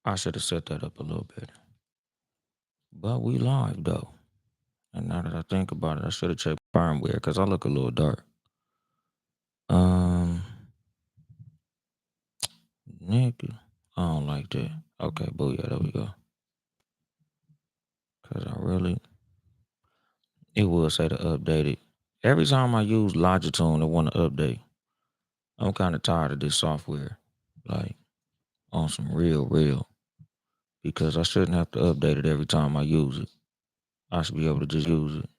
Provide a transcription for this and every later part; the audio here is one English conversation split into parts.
I should have set that up a little bit. But we live though. And now that I think about it, I should have checked firmware because I look a little dark. Um Nigga. I don't like that. Okay, booyah, there we go. Cause I really it will say to update it. Every time I use Logitune I want to update. I'm kinda tired of this software. Like on some real. Because I shouldn't have to update it every time I use it. I should be able to just use it.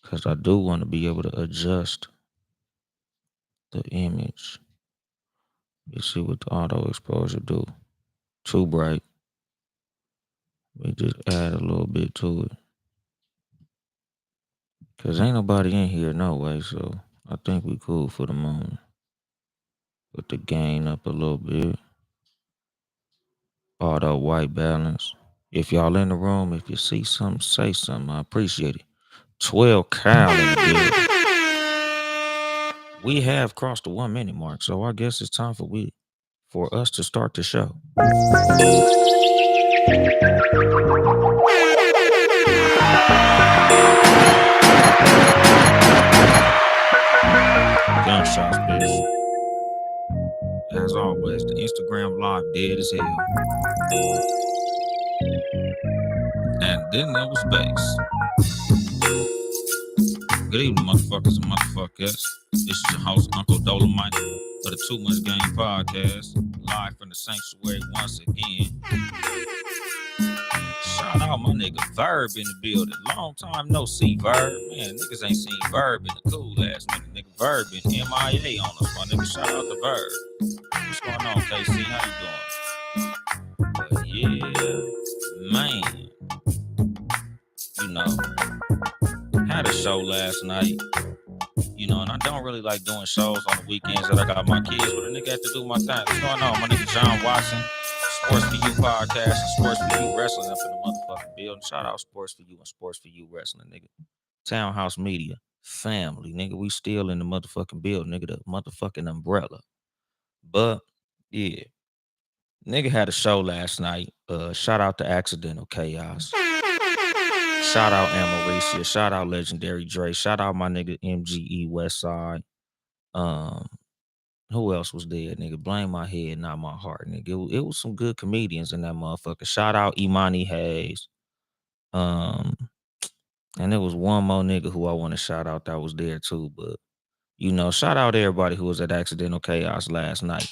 Cause I do want to be able to adjust the image. Let's see what the auto exposure do. Too bright. We just add a little bit to it. Cause ain't nobody in here no way, so I think we cool for the moment. Put the gain up a little bit. Auto white balance. If y'all in the room, if you see something, say something. I appreciate it. 12 Cal in the building. We have crossed the 1 minute mark, so I guess it's time for us to start the show. Gunshots, bitch. As always, the Instagram live dead as hell. And then there was bass. Good evening, motherfuckers and motherfuckers. This is your host, Uncle Dolemite, for the Too Much Game podcast, live from the sanctuary once again. Shout out my nigga Verb in the building. Long time no see, Verb. Man, niggas ain't seen Verb in the cool ass minute. Nigga Verb been MIA on us, my nigga. Shout out to Verb. What's going on, KC? How you doing? But yeah, man. You know, had a show last night. You know, and I don't really like doing shows on the weekends that I got my kids, but a nigga had to do my thing. What's going on? My nigga John Watson, Sports for You podcast and Sports for You Wrestling up in the motherfucking building. Shout out Sports for You and Sports for You Wrestling, nigga. Townhouse Media, family, nigga. We still in the motherfucking building, nigga. The motherfucking umbrella. But, yeah. Nigga had a show last night. Shout out to Accidental Chaos. Shout out Amaricia. Shout out Legendary Dre. Shout out my nigga MGE Westside. Um, who else was there, nigga? Blame my head, not my heart, nigga. It was some good comedians in that motherfucker. Shout out Imani Hayes. And there was one more nigga who I want to shout out that was there too. But you know, shout out everybody who was at Accidental Chaos last night.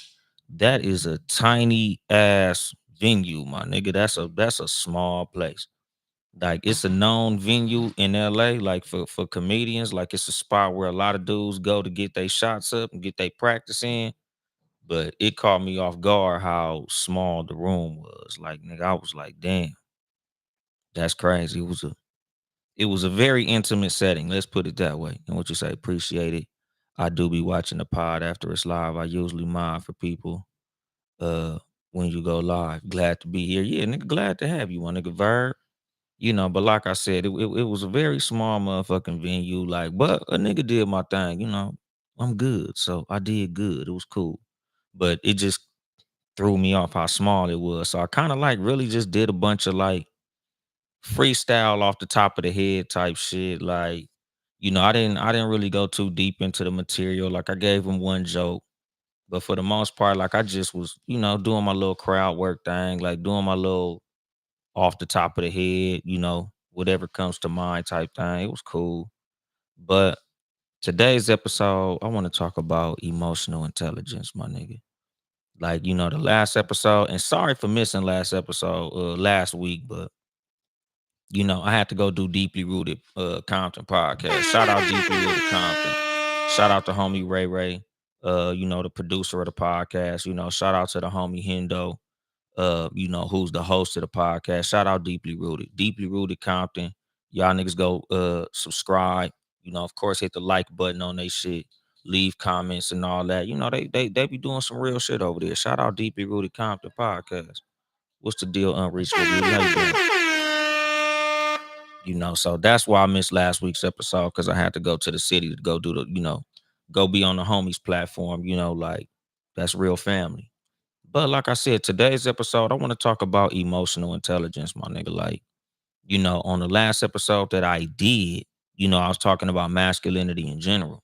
That is a tiny ass venue, my nigga. That's a small place. Like it's a known venue in LA, like for comedians. Like it's a spot where a lot of dudes go to get their shots up and get their practice in. But it caught me off guard how small the room was. Like, nigga, I was like, damn, that's crazy. It was a very intimate setting. Let's put it that way. And what you say, appreciate it. I do be watching the pod after it's live. I usually mod for people uh when you go live. Glad to be here. Yeah, nigga, glad to have you, my nigga Verb. You know, but like I said, it was a very small motherfucking venue. Like, but a nigga did my thing, you know. I'm good. So I did good. It was cool. But it just threw me off how small it was. So I kind of like really just did a bunch of like freestyle off the top of the head type shit. Like, you know, I didn't really go too deep into the material. Like I gave him one joke, but for the most part, like I just was, you know, doing my little crowd work thing, like doing my little off the top of the head, you know, whatever comes to mind type thing. It was cool. But today's episode, I want to talk about emotional intelligence, my nigga. Like, you know, the last episode, and sorry for missing last week, but you know, I had to go do Deeply Rooted Compton podcast. Shout out Deeply Rooted Compton. Shout out to homie Ray Ray, you know, the producer of the podcast. You know, shout out to the homie Hendo, you know, who's the host of the podcast. Shout out Deeply Rooted. Deeply Rooted Compton. Y'all niggas go subscribe. You know, of course, hit the like button on they shit. Leave comments and all that. You know, they be doing some real shit over there. Shout out Deeply Rooted Compton podcast. What's the deal, Unreachable Beauty? How you doing? You know, so that's why I missed last week's episode because I had to go to the city to go do the, you know, go be on the homies platform. You know, like that's real family. But like I said, today's episode, I want to talk about emotional intelligence, my nigga. Like, on the last episode that I did, I was talking about masculinity in general.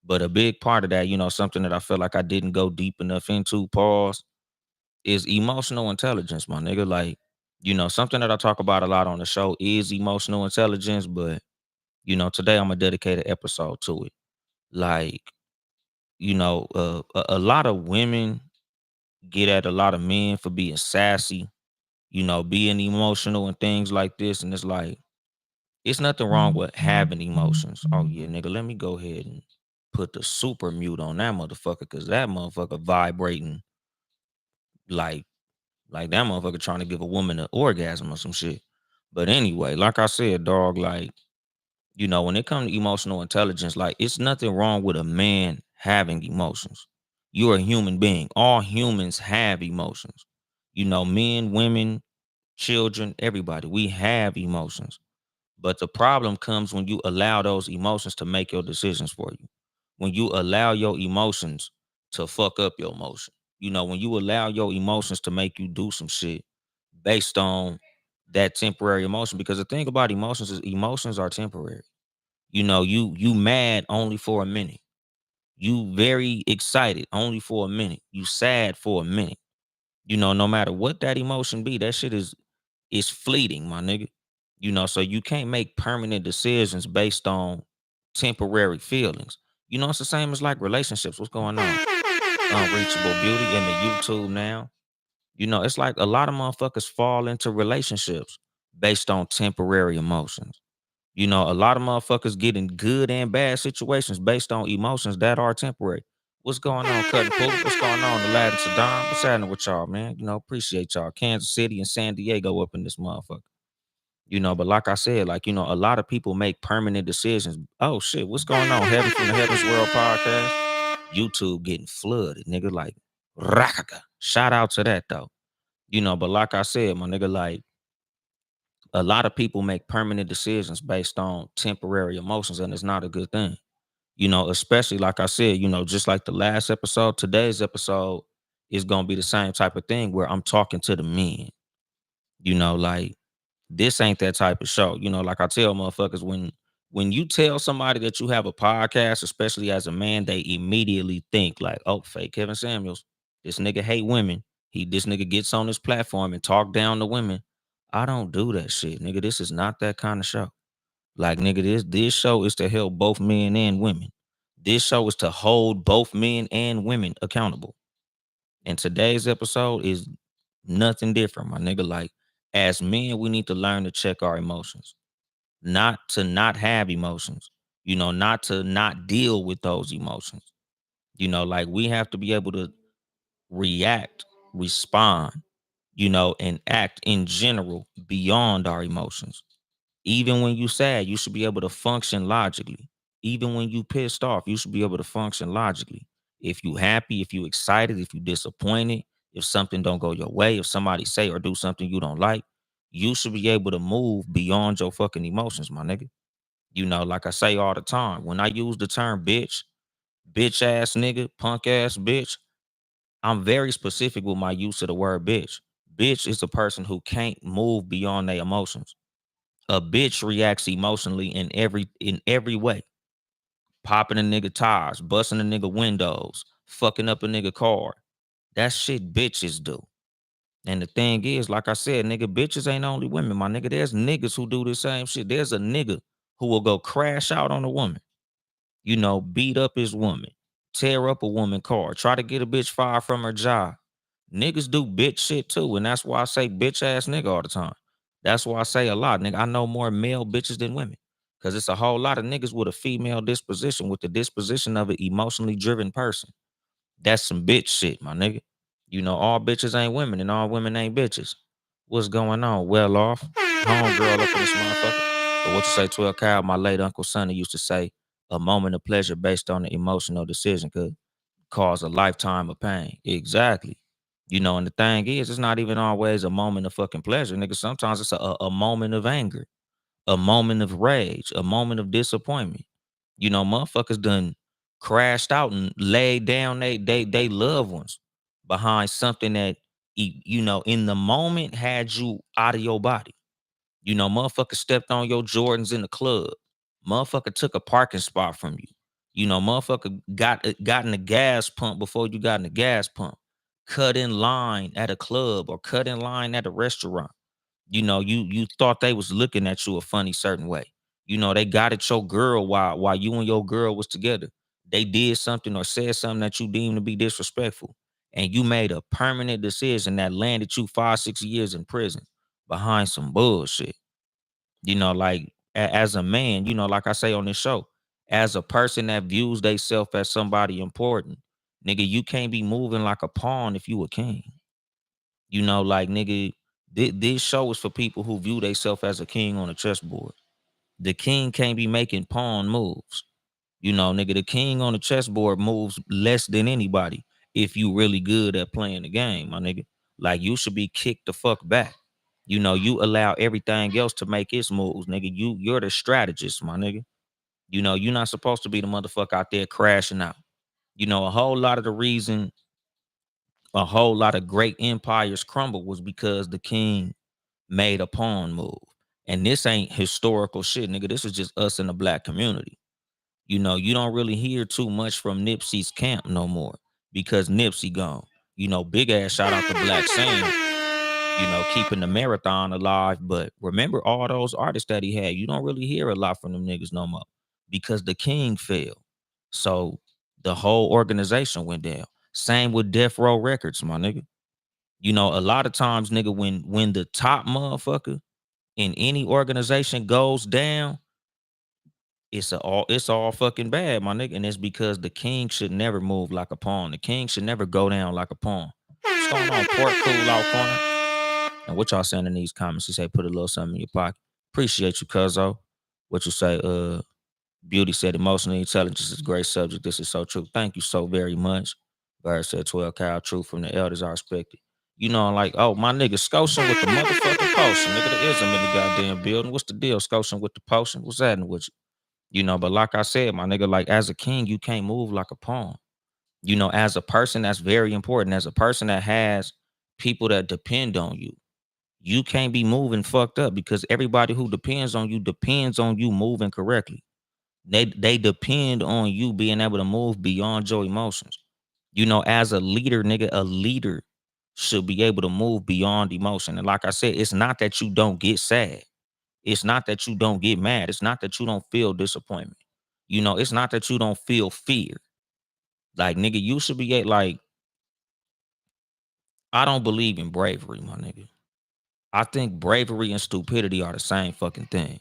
But a big part of that, something that I feel like I didn't go deep enough into, pause, is emotional intelligence, my nigga. Like, something that I talk about a lot on the show is emotional intelligence, but today I'm gonna dedicate an episode to it. Like, a lot of women get at a lot of men for being sassy, being emotional and things like this. And it's like, it's nothing wrong with having emotions. Oh yeah, nigga, let me go ahead and put the super mute on that motherfucker, cause that motherfucker vibrating like that motherfucker trying to give a woman an orgasm or some shit. But anyway, like I said, dog, like, when it comes to emotional intelligence, like, it's nothing wrong with a man having emotions. You're a human being. All humans have emotions. Men, women, children, everybody, we have emotions. But the problem comes when you allow those emotions to make your decisions for you. When you allow your emotions to fuck up your emotion. When you allow your emotions to make you do some shit based on that temporary emotion. Because the thing about emotions is emotions are temporary. You mad only for a minute. You very excited only for a minute. You sad for a minute. No matter what that emotion be, that shit is fleeting, my nigga. So you can't make permanent decisions based on temporary feelings. It's the same as like relationships. What's going on? Unreachable beauty in the YouTube now. It's like a lot of motherfuckers fall into relationships based on temporary emotions. A lot of motherfuckers get in good and bad situations based on emotions that are temporary. What's going on, Cutting Poop? What's going on, Aladdin Saddam? What's happening with y'all, man? Appreciate y'all. Kansas City and San Diego up in this motherfucker. But like I said, like, a lot of people make permanent decisions. Oh shit, what's going on? Heaven from the Heavens World podcast. YouTube getting flooded, nigga. Like, rakaka. Shout out to that though. But like I said, my nigga, like, a lot of people make permanent decisions based on temporary emotions, and it's not a good thing. Especially like I said, just like the last episode, today's episode is gonna be the same type of thing where I'm talking to the men. Like, this ain't that type of show. Like I tell motherfuckers, when you tell somebody that you have a podcast, especially as a man, they immediately think like, oh, fake Kevin Samuels. This nigga hate women. This nigga gets on this platform and talk down to women. I don't do that shit, nigga. This is not that kind of show. Like, nigga, this show is to help both men and women. This show is to hold both men and women accountable. And today's episode is nothing different, my nigga. Like, as men, we need to learn to check our emotions, not to not have emotions, not to not deal with those emotions. Like, we have to be able to react, respond, and act in general beyond our emotions. Even when you sad, you should be able to function logically. Even when you pissed off, you should be able to function logically. If you happy, if you excited, if you disappointed, if something don't go your way, if somebody say or do something you don't like, you should be able to move beyond your fucking emotions, my nigga. Like I say all the time, when I use the term bitch, bitch ass nigga, punk ass bitch, I'm very specific with my use of the word bitch. Bitch is a person who can't move beyond their emotions. A bitch reacts emotionally in every way. Popping a nigga tires, busting a nigga windows, fucking up a nigga car. That shit bitches do. And the thing is, like I said, nigga, bitches ain't only women, my nigga. There's niggas who do the same shit. There's a nigga who will go crash out on a woman, beat up his woman, tear up a woman car, try to get a bitch fired from her job. Niggas do bitch shit too, and that's why I say bitch ass nigga all the time. That's why I say a lot, nigga. I know more male bitches than women, cause it's a whole lot of niggas with a female disposition, with the disposition of an emotionally driven person. That's some bitch shit, my nigga. All bitches ain't women, and all women ain't bitches. What's going on? Well off, homegirl up in this motherfucker. But what you say, 12 Kyle? My late Uncle Sonny used to say, a moment of pleasure based on an emotional decision could cause a lifetime of pain. Exactly. And the thing is, it's not even always a moment of fucking pleasure, nigga. Sometimes it's a moment of anger, a moment of rage, a moment of disappointment. Motherfuckers done crashed out and laid down they loved ones behind something that in the moment had you out of your body. Motherfucker stepped on your Jordans in the club. Motherfucker took a parking spot from you. Motherfucker got in the gas pump before you got in the gas pump. Cut in line at a club or cut in line at a restaurant. You thought they was looking at you a funny certain way. They got at your girl while you and your girl was together. They did something or said something that you deemed to be disrespectful. And you made a permanent decision that landed you 5, 6 years in prison behind some bullshit. Like as a man, like I say on this show, as a person that views theyself as somebody important, nigga, you can't be moving like a pawn if you a king. Like nigga, this show is for people who view themselves as a king on a chessboard. The king can't be making pawn moves. Nigga, the king on the chessboard moves less than anybody if you really good at playing the game, my nigga. Like you should be kicked the fuck back. You allow everything else to make its moves, nigga. You're the strategist, my nigga. You're not supposed to be the motherfucker out there crashing out. A whole lot of the reason a whole lot of great empires crumble was because the king made a pawn move. And this ain't historical shit, nigga. This is just us in the black community. You don't really hear too much from Nipsey's camp no more because Nipsey gone. Big ass shout out to Black Sam, keeping the marathon alive. But remember all those artists that he had, you don't really hear a lot from them niggas no more because the king fell. So the whole organization went down. Same with Death Row Records, my nigga. A lot of times, nigga, when the top motherfucker in any organization goes down, it's all fucking bad, my nigga. And it's because the king should never move like a pawn. The king should never go down like a pawn. What's going on, Port Cool out corner? And what y'all saying in these comments? You say put a little something in your pocket. Appreciate you, cuzzo. What you say? Beauty said emotional intelligence is a great subject. This is so true. Thank you so very much. Bird said 12 cow truth from the elders are respected. Like, oh, my nigga Scotian with the motherfucking potion. Nigga, there ism in the goddamn building. What's the deal, Scotian with the potion? What's happening with you? But like I said, my nigga, like as a king, you can't move like a pawn. As a person, that's very important. As a person that has people that depend on you, you can't be moving fucked up because everybody who depends on you moving correctly. They depend on you being able to move beyond your emotions. As a leader, nigga, a leader should be able to move beyond emotion. And like I said, it's not that you don't get sad. It's not that you don't get mad. It's not that you don't feel disappointment. It's not that you don't feel fear. Like, nigga, you should be like, I don't believe in bravery, my nigga. I think bravery and stupidity are the same fucking thing.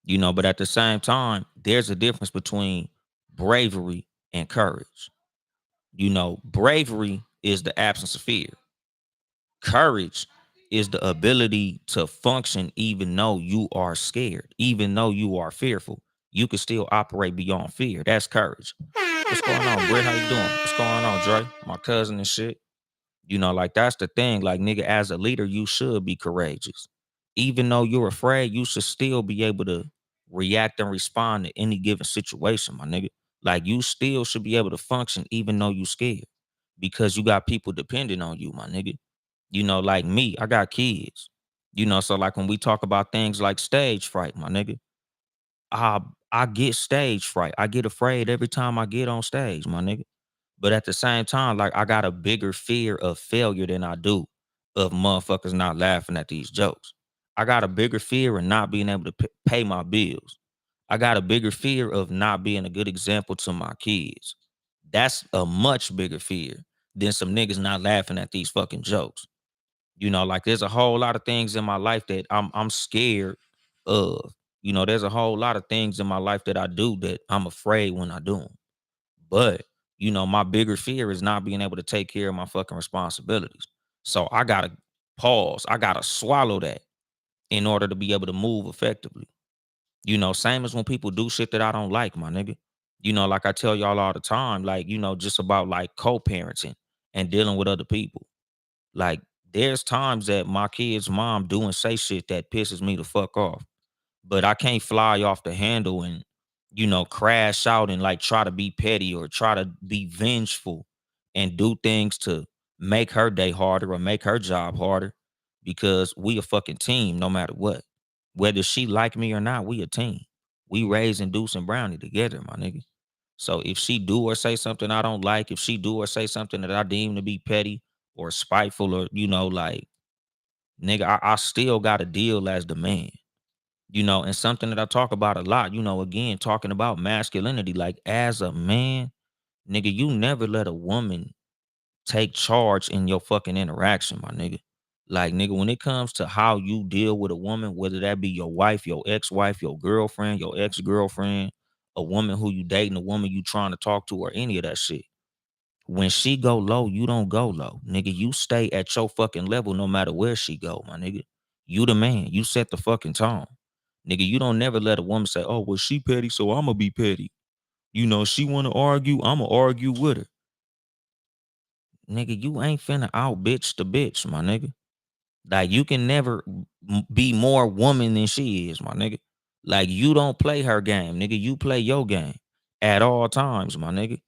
But at the same time, there's a difference between bravery and courage. Bravery is the absence of fear. Courage is the ability to function even though you are scared, even though you are fearful. You can still operate beyond fear. That's courage. What's going on, Britt? How you doing? What's going on, Dre? My cousin and shit. Like that's the thing. Like, nigga, as a leader, you should be courageous. Even though you're afraid, you should still be able to react and respond to any given situation, my nigga. Like, you still should be able to function even though you scared because you got people depending on you, my nigga. Like me, I got kids. So like when we talk about things like stage fright, my nigga, I I get stage fright. I get afraid every time I get on stage, my nigga. But at the same time, like I got a bigger fear of failure than I do of motherfuckers not laughing at these jokes. I got a bigger fear of not being able to pay my bills. I got a bigger fear of not being a good example to my kids. That's a much bigger fear than some niggas not laughing at these fucking jokes. Like there's a whole lot of things in my life that I'm scared of. There's a whole lot of things in my life that I do that I'm afraid when I do them. But, my bigger fear is not being able to take care of my fucking responsibilities. So I gotta pause. I gotta swallow that in order to be able to move effectively. Same as when people do shit that I don't like, my nigga. Like I tell y'all all the time, like, just about like co-parenting and dealing with other people. Like, there's times that my kid's mom do and say shit that pisses me the fuck off. But I can't fly off the handle and, crash out and like try to be petty or try to be vengeful and do things to make her day harder or make her job harder because we a fucking team no matter what. Whether she like me or not, we a team. We raising Deuce and Brownie together, my nigga. So if she do or say something I don't like, if she do or say something that I deem to be petty or spiteful or, like, nigga, I still got to deal as the man. And something that I talk about a lot, again, talking about masculinity, like as a man, nigga, you never let a woman take charge in your fucking interaction, my nigga. Like, nigga, when it comes to how you deal with a woman, whether that be your wife, your ex-wife, your girlfriend, your ex-girlfriend, a woman who you dating, a woman you trying to talk to, or any of that shit. When she go low, you don't go low. Nigga, you stay at your fucking level no matter where she go, my nigga. You the man. You set the fucking tone. Nigga, you don't never let a woman say, oh, well, she petty, so I'ma be petty. She wanna argue, I'ma argue with her. Nigga, you ain't finna out bitch the bitch, my nigga. Like, you can never be more woman than she is, my nigga. Like, you don't play her game, nigga. You play your game at all times, my nigga.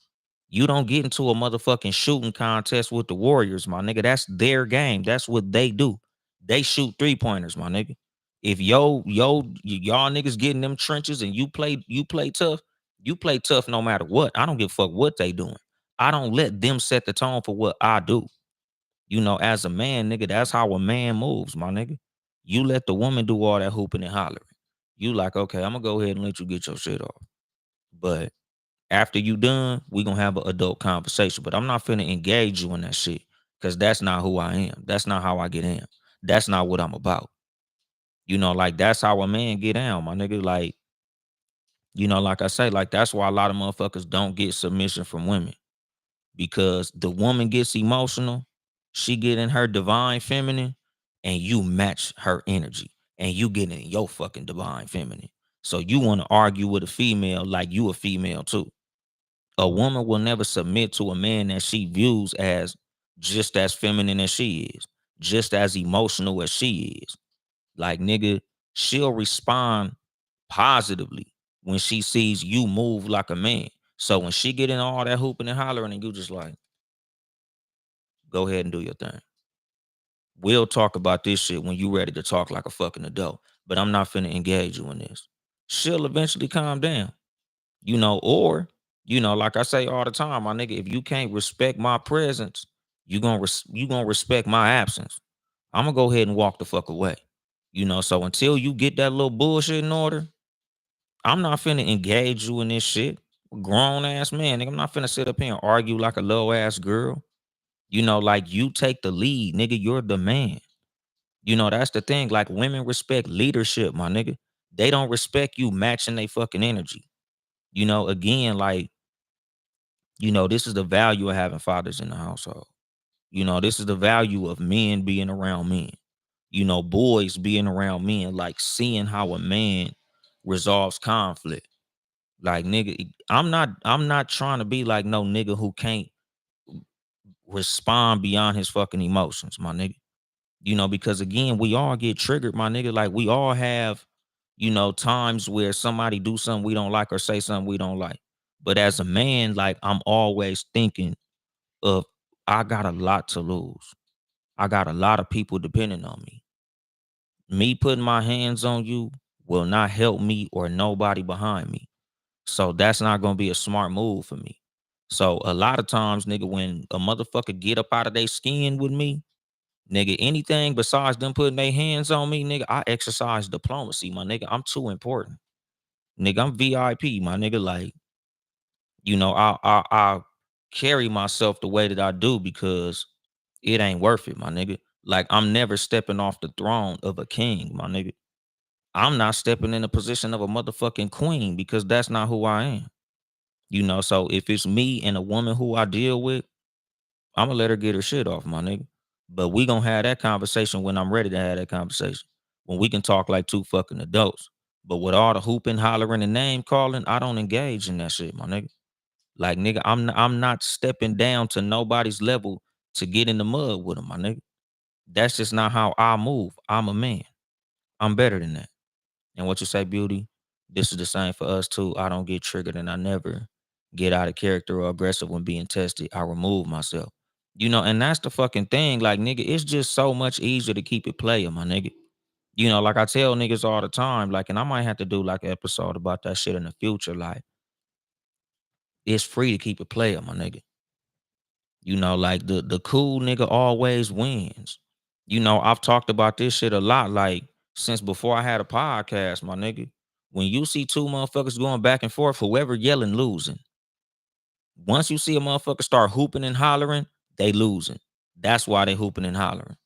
You don't get into a motherfucking shooting contest with the Warriors, my nigga. That's their game. That's what they do. They shoot 3-pointers, my nigga. If y'all niggas get in them trenches and you play tough no matter what. I don't give a fuck what they doing. I don't let them set the tone for what I do. As a man, nigga, that's how a man moves, my nigga. You let the woman do all that hooping and hollering. You like, okay, I'm gonna go ahead and let you get your shit off. But after you done, we gonna have an adult conversation. But I'm not finna engage you in that shit. Cause that's not who I am. That's not how I get in. That's not what I'm about. Like, that's how a man get down, my nigga. Like, like I say, like, that's why a lot of motherfuckers don't get submission from women. Because the woman gets emotional, she get in her divine feminine, and you match her energy. And you get in your fucking divine feminine. So you want to argue with a female like you a female too. A woman will never submit to a man that she views as just as feminine as she is, just as emotional as she is. Like, nigga, she'll respond positively when she sees you move like a man. So when she get in all that hooping and hollering and you just like, go ahead and do your thing. We'll talk about this shit when you ready to talk like a fucking adult. But I'm not finna engage you in this. She'll eventually calm down. Or, like I say all the time, my nigga, if you can't respect my presence, you gonna respect my absence. I'm gonna go ahead and walk the fuck away. So until you get that little bullshit in order, I'm not finna engage you in this shit. Grown ass man, nigga. I'm not finna sit up here and argue like a low ass girl. Like, you take the lead, nigga. You're the man. That's the thing. Like, women respect leadership, my nigga. They don't respect you matching their fucking energy. Again, like, this is the value of having fathers in the household. This is the value of men being around men. Boys being around men, like seeing how a man resolves conflict. Like, nigga, I'm not trying to be like no nigga who can't respond beyond his fucking emotions, my nigga. Because again, we all get triggered, my nigga. Like, we all have, times where somebody do something we don't like or say something we don't like. But as a man, like, I'm always thinking of, I got a lot to lose. I got a lot of people depending on me. Me putting my hands on you will not help me or nobody behind me. So that's not gonna be a smart move for me. So a lot of times, nigga, when a motherfucker get up out of their skin with me, nigga, anything besides them putting their hands on me, nigga, I exercise diplomacy, my nigga. I'm too important. Nigga, I'm VIP, my nigga. Like, I carry myself the way that I do because it ain't worth it, my nigga. Like, I'm never stepping off the throne of a king, my nigga. I'm not stepping in the position of a motherfucking queen because that's not who I am. So if it's me and a woman who I deal with, I'm gonna let her get her shit off, my nigga. But we gonna have that conversation when I'm ready to have that conversation. When we can talk like two fucking adults. But with all the hooping, hollering, and name calling, I don't engage in that shit, my nigga. Like, nigga, I'm not stepping down to nobody's level to get in the mud with them, my nigga. That's just not how I move. I'm a man. I'm better than that. And what you say, beauty? This is the same for us too. I don't get triggered and I never get out of character or aggressive when being tested. I remove myself. And that's the fucking thing. Like, nigga, it's just so much easier to keep it playing, my nigga. Like I tell niggas all the time, like, and I might have to do like an episode about that shit in the future. Like, it's free to keep it playing, my nigga. Like the cool nigga always wins. I've talked about this shit a lot, like since before I had a podcast, my nigga. When you see two motherfuckers going back and forth, whoever yelling losing. Once you see a motherfucker start hooping and hollering, they losing. That's why they hooping and hollering.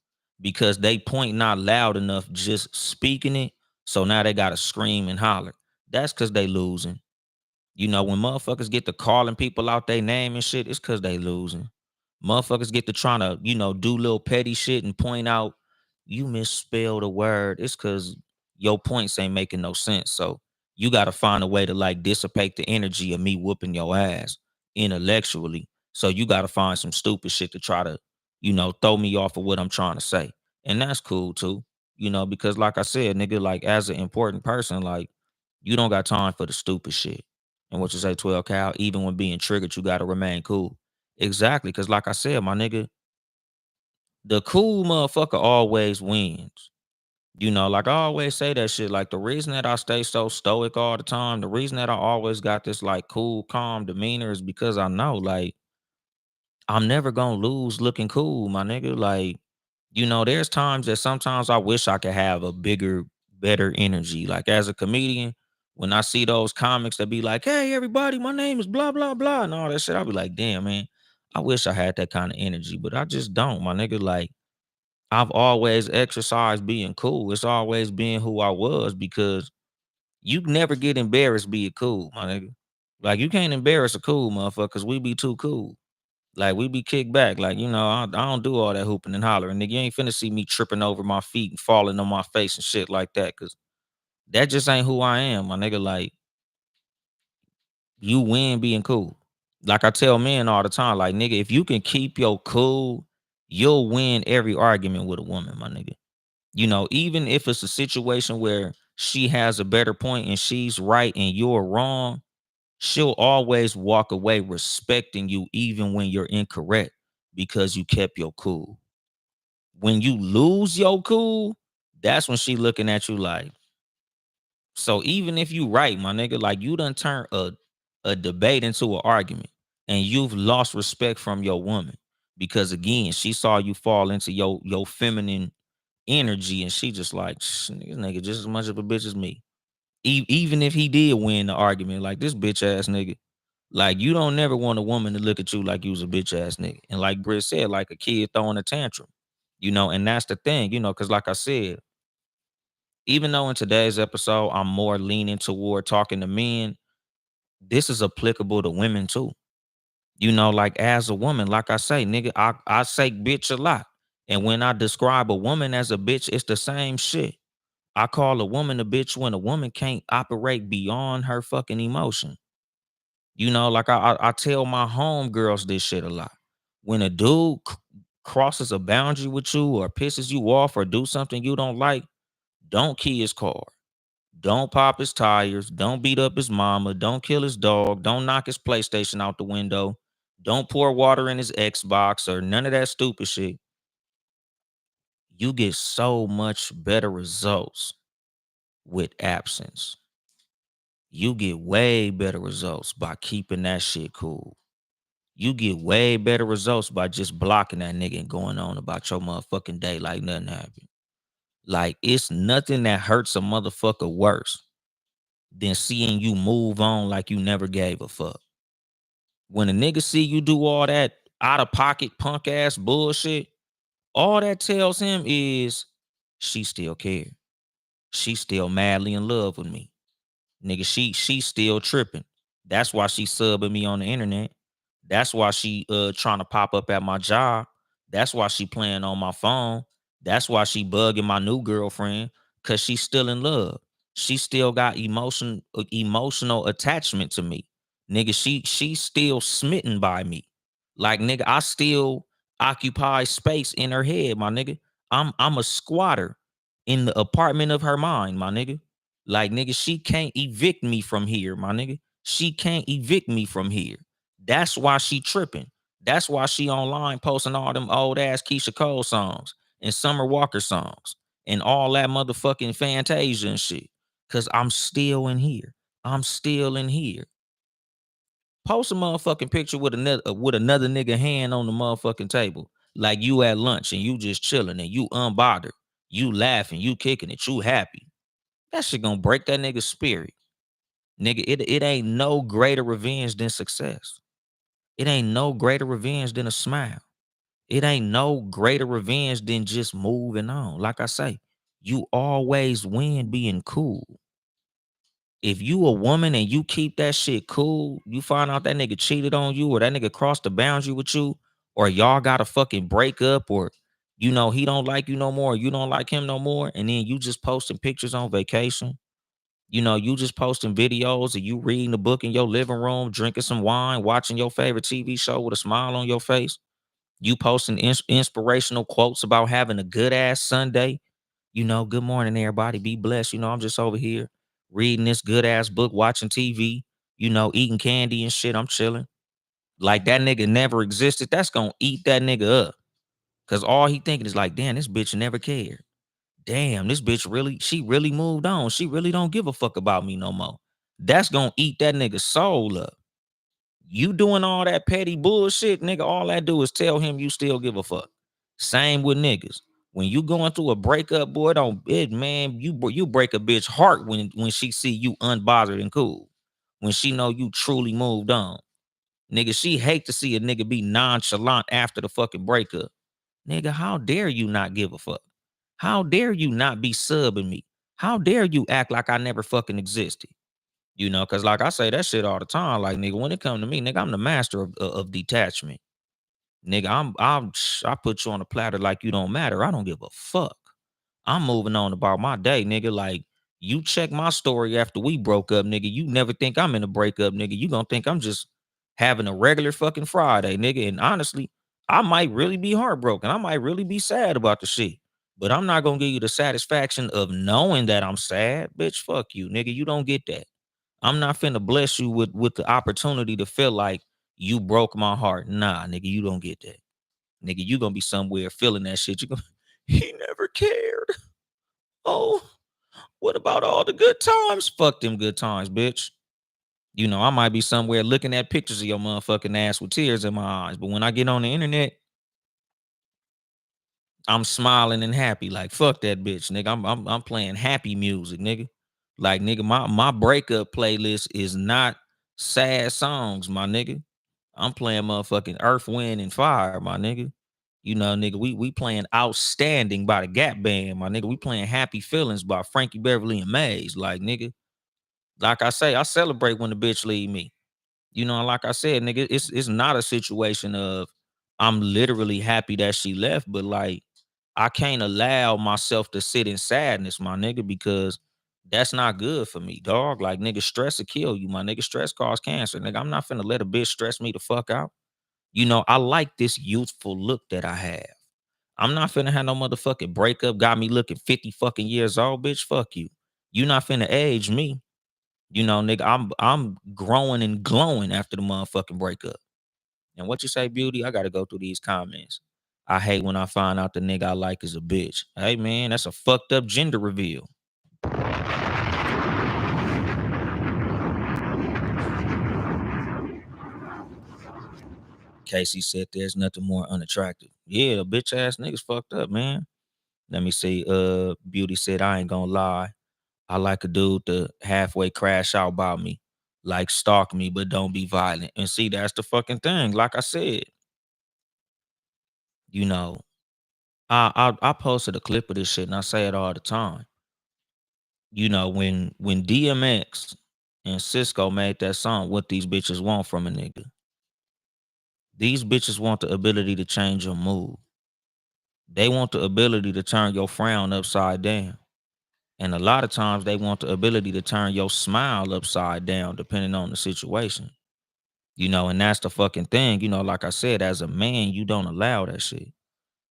Because they point not loud enough just speaking it. So now they gotta scream and holler. That's cause they losing. When motherfuckers get to calling people out their name and shit, it's cause they losing. Motherfuckers get to trying to, do little petty shit and point out you misspelled a word. It's cause your points ain't making no sense. So you gotta find a way to like dissipate the energy of me whooping your ass intellectually. So you gotta find some stupid shit to try to, throw me off of what I'm trying to say. And that's cool too. Because like I said, nigga, like as an important person, like you don't got time for the stupid shit. And what you say, 12 Cal, even when being triggered, you gotta remain cool. Exactly. Cause like I said, my nigga, the cool motherfucker always wins. Like I always say that shit. Like the reason that I stay so stoic all the time, the reason that I always got this like cool, calm demeanor is because I know like I'm never gonna lose looking cool, my nigga. Like, there's times that sometimes I wish I could have a bigger, better energy. Like as a comedian, when I see those comics that be like, hey, everybody, my name is blah, blah, blah, and all that shit, I'll be like, damn, man, I wish I had that kind of energy, but I just don't, my nigga. Like, I've always exercised being cool. It's always being who I was because you never get embarrassed being cool, my nigga. Like, you can't embarrass a cool motherfucker because we be too cool. Like we be kicked back. Like, I don't do all that hooping and hollering. Nigga, you ain't finna see me tripping over my feet and falling on my face and shit like that. Cause that just ain't who I am, my nigga. Like, you win being cool. Like I tell men all the time, like, nigga, if you can keep your cool, you'll win every argument with a woman, my nigga. Even if it's a situation where she has a better point and she's right and you're wrong, she'll always walk away respecting you even when you're incorrect because you kept your cool. When you lose your cool, that's when she looking at you like, so even if you right, my nigga, like you done turn a debate into an argument and you've lost respect from your woman because again, she saw you fall into your feminine energy and she just like, this nigga just as much of a bitch as me. Even if he did win the argument, like this bitch ass nigga. Like you don't never want a woman to look at you like you was a bitch ass nigga. And like Britt said, like a kid throwing a tantrum. And that's the thing, because like I said, even though in today's episode I'm more leaning toward talking to men, this is applicable to women too. Like as a woman, like I say, nigga, I say bitch a lot. And when I describe a woman as a bitch, it's the same shit. I call a woman a bitch when a woman can't operate beyond her fucking emotion. Like I tell my homegirls this shit a lot. When a dude crosses a boundary with you or pisses you off or do something you don't like, don't key his car. Don't pop his tires. Don't beat up his mama. Don't kill his dog. Don't knock his PlayStation out the window. Don't pour water in his Xbox or none of that stupid shit. You get so much better results with absence. You get way better results by keeping that shit cool. You get way better results by just blocking that nigga and going on about your motherfucking day like nothing happened. Like it's nothing that hurts a motherfucker worse than seeing you move on like you never gave a fuck. When a nigga see you do all that out of pocket punk ass bullshit, all that tells him is she still care. She still madly in love with me. Nigga, she still tripping. That's why she subbing me on the internet. That's why she trying to pop up at my job. That's why she playing on my phone. That's why she bugging my new girlfriend cuz she's still in love. She still got emotional attachment to me. Nigga, she's still smitten by me. Like nigga, I still occupy space in her head, my nigga. I'm a squatter in the apartment of her mind, my nigga. Like nigga, she can't evict me from here, my nigga. She can't evict me from here. That's why she tripping. That's why she online posting all them old ass Keisha Cole songs and Summer Walker songs and all that motherfucking Fantasia and shit. Cause I'm still in here. I'm still in here. Post a motherfucking picture with another nigga hand on the motherfucking table, like you at lunch and you just chilling and you unbothered, you laughing, you kicking it, you happy. That shit gonna break that nigga's spirit, nigga. It ain't no greater revenge than success. It ain't no greater revenge than a smile. It ain't no greater revenge than just moving on. Like I say, you always win being cool. If you a woman and you keep that shit cool, you find out that nigga cheated on you or that nigga crossed the boundary with you, or y'all got to fucking break up, or he don't like you no more, or you don't like him no more, and then you just posting pictures on vacation. You just posting videos of you reading a book in your living room, drinking some wine, watching your favorite TV show with a smile on your face. You posting inspirational quotes about having a good ass Sunday. Good morning, everybody. Be blessed. I'm just over here reading this good ass book, watching TV, eating candy and shit. I'm chilling. Like that nigga never existed. That's gonna eat that nigga up. Cause all he thinking is like, damn, this bitch never cared. Damn, this bitch she really moved on. She really don't give a fuck about me no more. That's gonna eat that nigga's soul up. You doing all that petty bullshit, nigga, all that do is tell him you still give a fuck. Same with niggas. When you going through a breakup, boy, don't it, man, you break a bitch heart when she see you unbothered and cool. When she know you truly moved on. Nigga, she hate to see a nigga be nonchalant after the fucking breakup. Nigga, how dare you not give a fuck? How dare you not be subbing me? How dare you act like I never fucking existed? Because like I say that shit all the time. Like, nigga, when it come to me, nigga, I'm the master of detachment. Nigga, I put you on a platter like you don't matter. I don't give a fuck. I'm moving on about my day, nigga. Like, you check my story after we broke up, nigga. You never think I'm in a breakup, nigga. You gonna think I'm just having a regular fucking Friday, nigga. And honestly, I might really be heartbroken. I might really be sad about the shit. But I'm not gonna give you the satisfaction of knowing that I'm sad. Bitch, fuck you, nigga. You don't get that. I'm not finna bless you with the opportunity to feel like you broke my heart. Nah, nigga, you don't get that. Nigga, you gonna be somewhere feeling that shit. You gonna, he never cared. Oh, what about all the good times? Fuck them good times, bitch. I might be somewhere looking at pictures of your motherfucking ass with tears in my eyes. But when I get on the internet, I'm smiling and happy. Like, fuck that bitch, nigga. I'm playing happy music, nigga. Like, nigga, my breakup playlist is not sad songs, my nigga. I'm playing motherfucking Earth, Wind, and Fire, my nigga. Nigga, we playing Outstanding by the Gap Band, my nigga. We playing Happy Feelings by Frankie Beverly and Maze. Like, nigga, like I say, I celebrate when the bitch leave me. And like I said, nigga, it's not a situation of I'm literally happy that she left, but like I can't allow myself to sit in sadness, my nigga, because that's not good for me, dog. Like, nigga, stress will kill you, my nigga. Stress cause cancer, nigga. I'm not finna let a bitch stress me the fuck out. I like this youthful look that I have. I'm not finna have no motherfucking breakup. Got me looking 50 fucking years old, bitch. Fuck you. You not finna age me. Nigga, I'm growing and glowing after the motherfucking breakup. And what you say, beauty? I gotta go through these comments. I hate when I find out the nigga I like is a bitch. Hey man, that's a fucked up gender reveal. Casey said there's nothing more unattractive. Yeah, the bitch ass niggas fucked up, man. Let me see. Beauty said, I ain't gonna lie. I like a dude to halfway crash out about me. Like stalk me, but don't be violent. And see, that's the fucking thing. Like I said, you know, I posted a clip of this shit and I say it all the time. When DMX and Cisco made that song, What These Bitches Want from a Nigga, these bitches want the ability to change your mood. They want the ability to turn your frown upside down. And a lot of times they want the ability to turn your smile upside down, depending on the situation. And that's the fucking thing. Like I said, as a man, you don't allow that shit.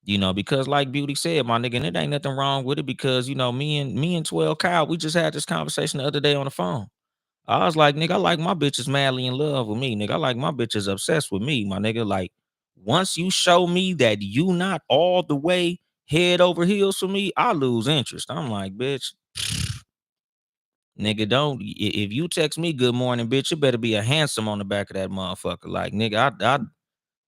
Because like Beauty said, my nigga, and it ain't nothing wrong with it because me and 12 Kyle, we just had this conversation the other day on the phone. I was like, nigga, I like my bitches madly in love with me, nigga. I like my bitches obsessed with me, my nigga. Like, Once you show me that you not all the way head over heels for me, I lose interest. I'm like, bitch, nigga, don't. If you text me good morning, bitch, it better be a handsome on the back of that motherfucker. Like, nigga,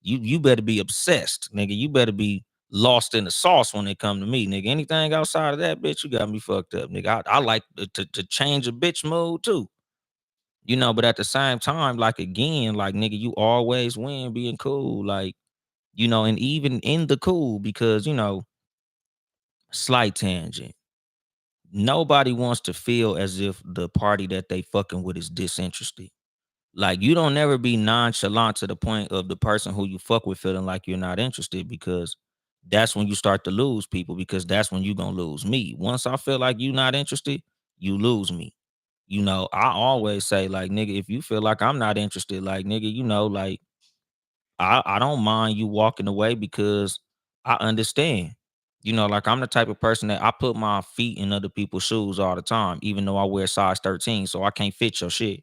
you better be obsessed, nigga. You better be lost in the sauce when it come to me, nigga. Anything outside of that, bitch, you got me fucked up, nigga. I like to change a bitch mood too, but at the same time, like again, like nigga, you always win being cool, like and even in the cool, because slight tangent. Nobody wants to feel as if the party that they fucking with is disinterested. Like you don't never be nonchalant to the point of the person who you fuck with feeling like you're not interested, because that's when you start to lose people, because that's when you gonna lose me. Once I feel like you not interested, you lose me. I always say, like, nigga, if you feel like I'm not interested, like, nigga, like I don't mind you walking away, because I understand. Like I'm the type of person that I put my feet in other people's shoes all the time, even though I wear size 13, so I can't fit your shit.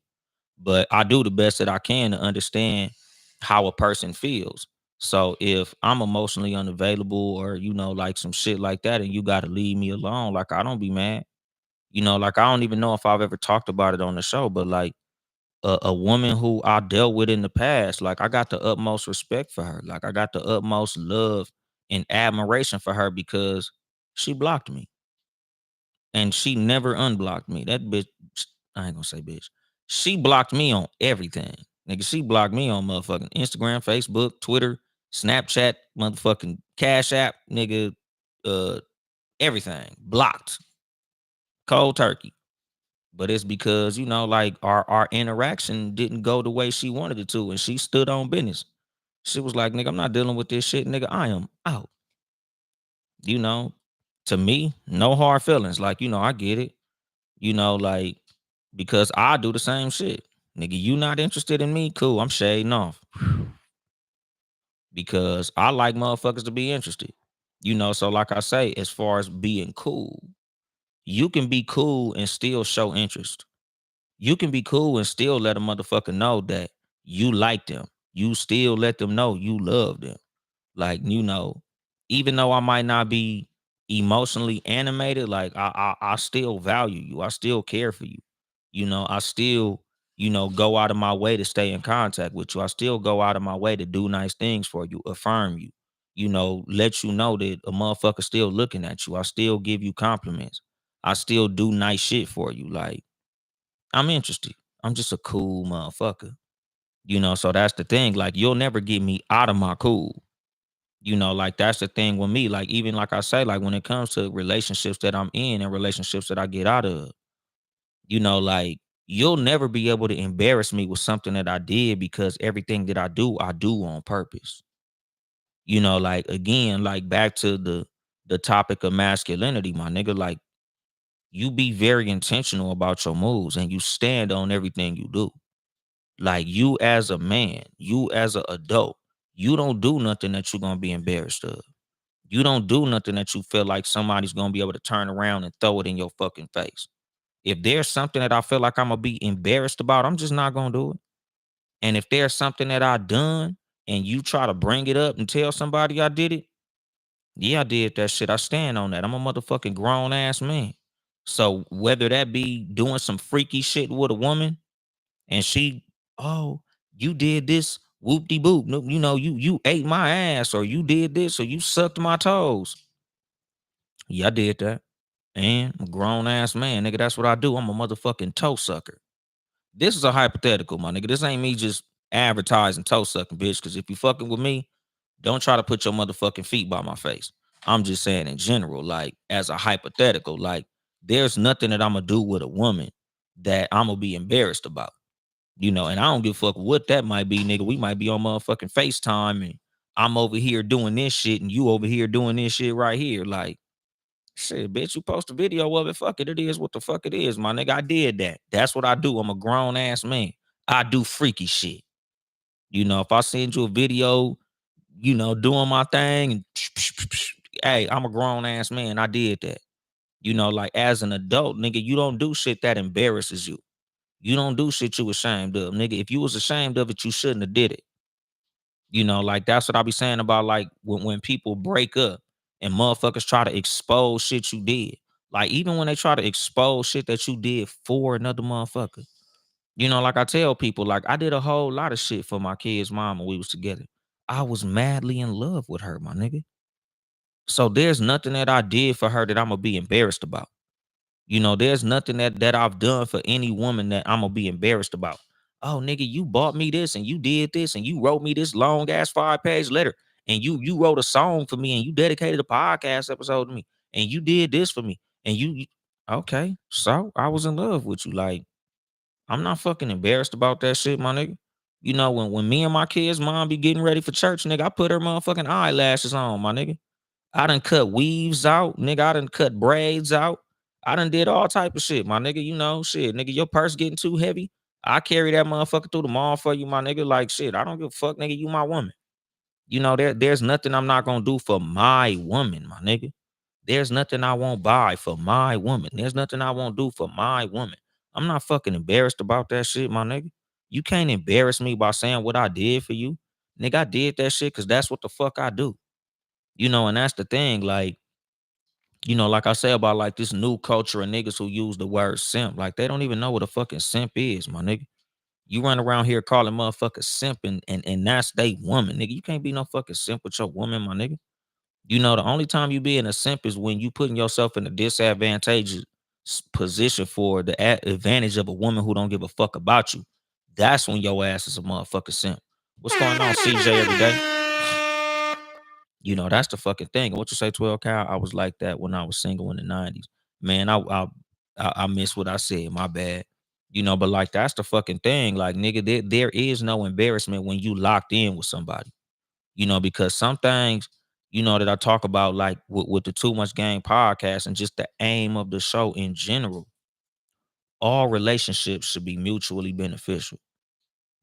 But I do the best that I can to understand how a person feels. So if I'm emotionally unavailable, or like some shit like that, and you got to leave me alone, like I don't be mad. Like I don't even know if I've ever talked about it on the show, but like a woman who I dealt with in the past, like I got the utmost respect for her. Like I got the utmost love and admiration for her, because she blocked me and she never unblocked me. That bitch, I ain't gonna say bitch. She blocked me on everything. Nigga, she blocked me on motherfucking Instagram, Facebook, Twitter, Snapchat, motherfucking Cash App, nigga, uh, everything. Blocked. Cold turkey. But it's because, like our interaction didn't go the way she wanted it to, and she stood on business. She was like, nigga, I'm not dealing with this shit, nigga. I am out. You know, to me, no hard feelings. Like, I get it. Like, because I do the same shit. Nigga, you not interested in me? Cool. I'm shading off. Because I like motherfuckers to be interested. So like I say, as far as being cool, you can be cool and still show interest. You can be cool and still let a motherfucker know that you like them. You still let them know you love them. Like, even though I might not be emotionally animated, like I still value you. I still care for you. I still, go out of my way to stay in contact with you. I still go out of my way to do nice things for you, affirm you, let you know that a motherfucker still looking at you. I still give you compliments. I still do nice shit for you. Like, I'm interested. I'm just a cool motherfucker. So that's the thing. Like, you'll never get me out of my cool. Like that's the thing with me. Like, even like I say, like when it comes to relationships that I'm in and relationships that I get out of, like you'll never be able to embarrass me with something that I did, because everything that I do on purpose. Like again, like back to the topic of masculinity, my nigga, like you be very intentional about your moves and you stand on everything you do. Like you as a man, you as an adult, you don't do nothing that you're gonna be embarrassed of. You don't do nothing that you feel like somebody's gonna be able to turn around and throw it in your fucking face. If there's something that I feel like I'm gonna be embarrassed about, I'm just not gonna do it. And if there's something that I done and you try to bring it up and tell somebody I did it, yeah, I did that shit. I stand on that. I'm a motherfucking grown ass man. So whether that be doing some freaky shit with a woman, and she, oh, you did this, whoop de boop. No, you ate my ass, or you did this, or you sucked my toes. Yeah, I did that. And I'm a grown ass man, nigga. That's what I do. I'm a motherfucking toe sucker. This is a hypothetical, my nigga. This ain't me just advertising toe sucking, bitch. Because if you fucking with me, don't try to put your motherfucking feet by my face. I'm just saying in general, like as a hypothetical, like there's nothing that I'm gonna do with a woman that I'm gonna be embarrassed about. And I don't give a fuck what that might be, nigga. We might be on motherfucking FaceTime and I'm over here doing this shit and you over here doing this shit right here. Like, shit, bitch, you post a video of it. Fuck it. It is what the fuck it is, my nigga. I did that. That's what I do. I'm a grown ass man. I do freaky shit. If I send you a video, doing my thing and hey, I'm a grown ass man. I did that. Like as an adult, nigga, you don't do shit that embarrasses you. You don't do shit you ashamed of, nigga. If you was ashamed of it, you shouldn't have did it. Like that's what I be saying about like when people break up and motherfuckers try to expose shit you did. Like even when they try to expose shit that you did for another motherfucker. Like I tell people, like I did a whole lot of shit for my kid's mom when we was together. I was madly in love with her, my nigga. So there's nothing that I did for her that I'm gonna be embarrassed about. There's nothing that I've done for any woman that I'm gonna be embarrassed about. Oh, nigga, you bought me this and you did this and you wrote me this long ass 5-page letter and you wrote a song for me and you dedicated a podcast episode to me and you did this for me and okay, so I was in love with you. Like I'm not fucking embarrassed about that shit, my nigga. When me and my kids' mom be getting ready for church, nigga, I put her motherfucking eyelashes on, my nigga. I done cut weaves out, nigga. I done cut braids out. I done did all type of shit, my nigga. Shit, nigga, your purse getting too heavy. I carry that motherfucker through the mall for you, my nigga. Like shit, I don't give a fuck, nigga. You my woman. There's nothing I'm not gonna do for my woman, my nigga. There's nothing I won't buy for my woman. There's nothing I won't do for my woman. I'm not fucking embarrassed about that shit, my nigga. You can't embarrass me by saying what I did for you. Nigga, I did that shit because that's what the fuck I do. And that's the thing. Like, like I say about like this new culture of niggas who use the word simp. Like they don't even know what a fucking simp is, my nigga. You run around here calling motherfuckers simp and that's they woman, nigga. You can't be no fucking simp with your woman, my nigga. The only time you being a simp is when you putting yourself in a disadvantageous position for the advantage of a woman who don't give a fuck about you. That's when your ass is a motherfucking simp. What's going on, CJ, every day? That's the fucking thing. What you say, 12 Cal? I was like that when I was single in the 90s. Man, I miss what I said. My bad. But like that's the fucking thing. Like, nigga, there is no embarrassment when you locked in with somebody. Because some things, that I talk about, like with the Too Much Game podcast and just the aim of the show in general, all relationships should be mutually beneficial,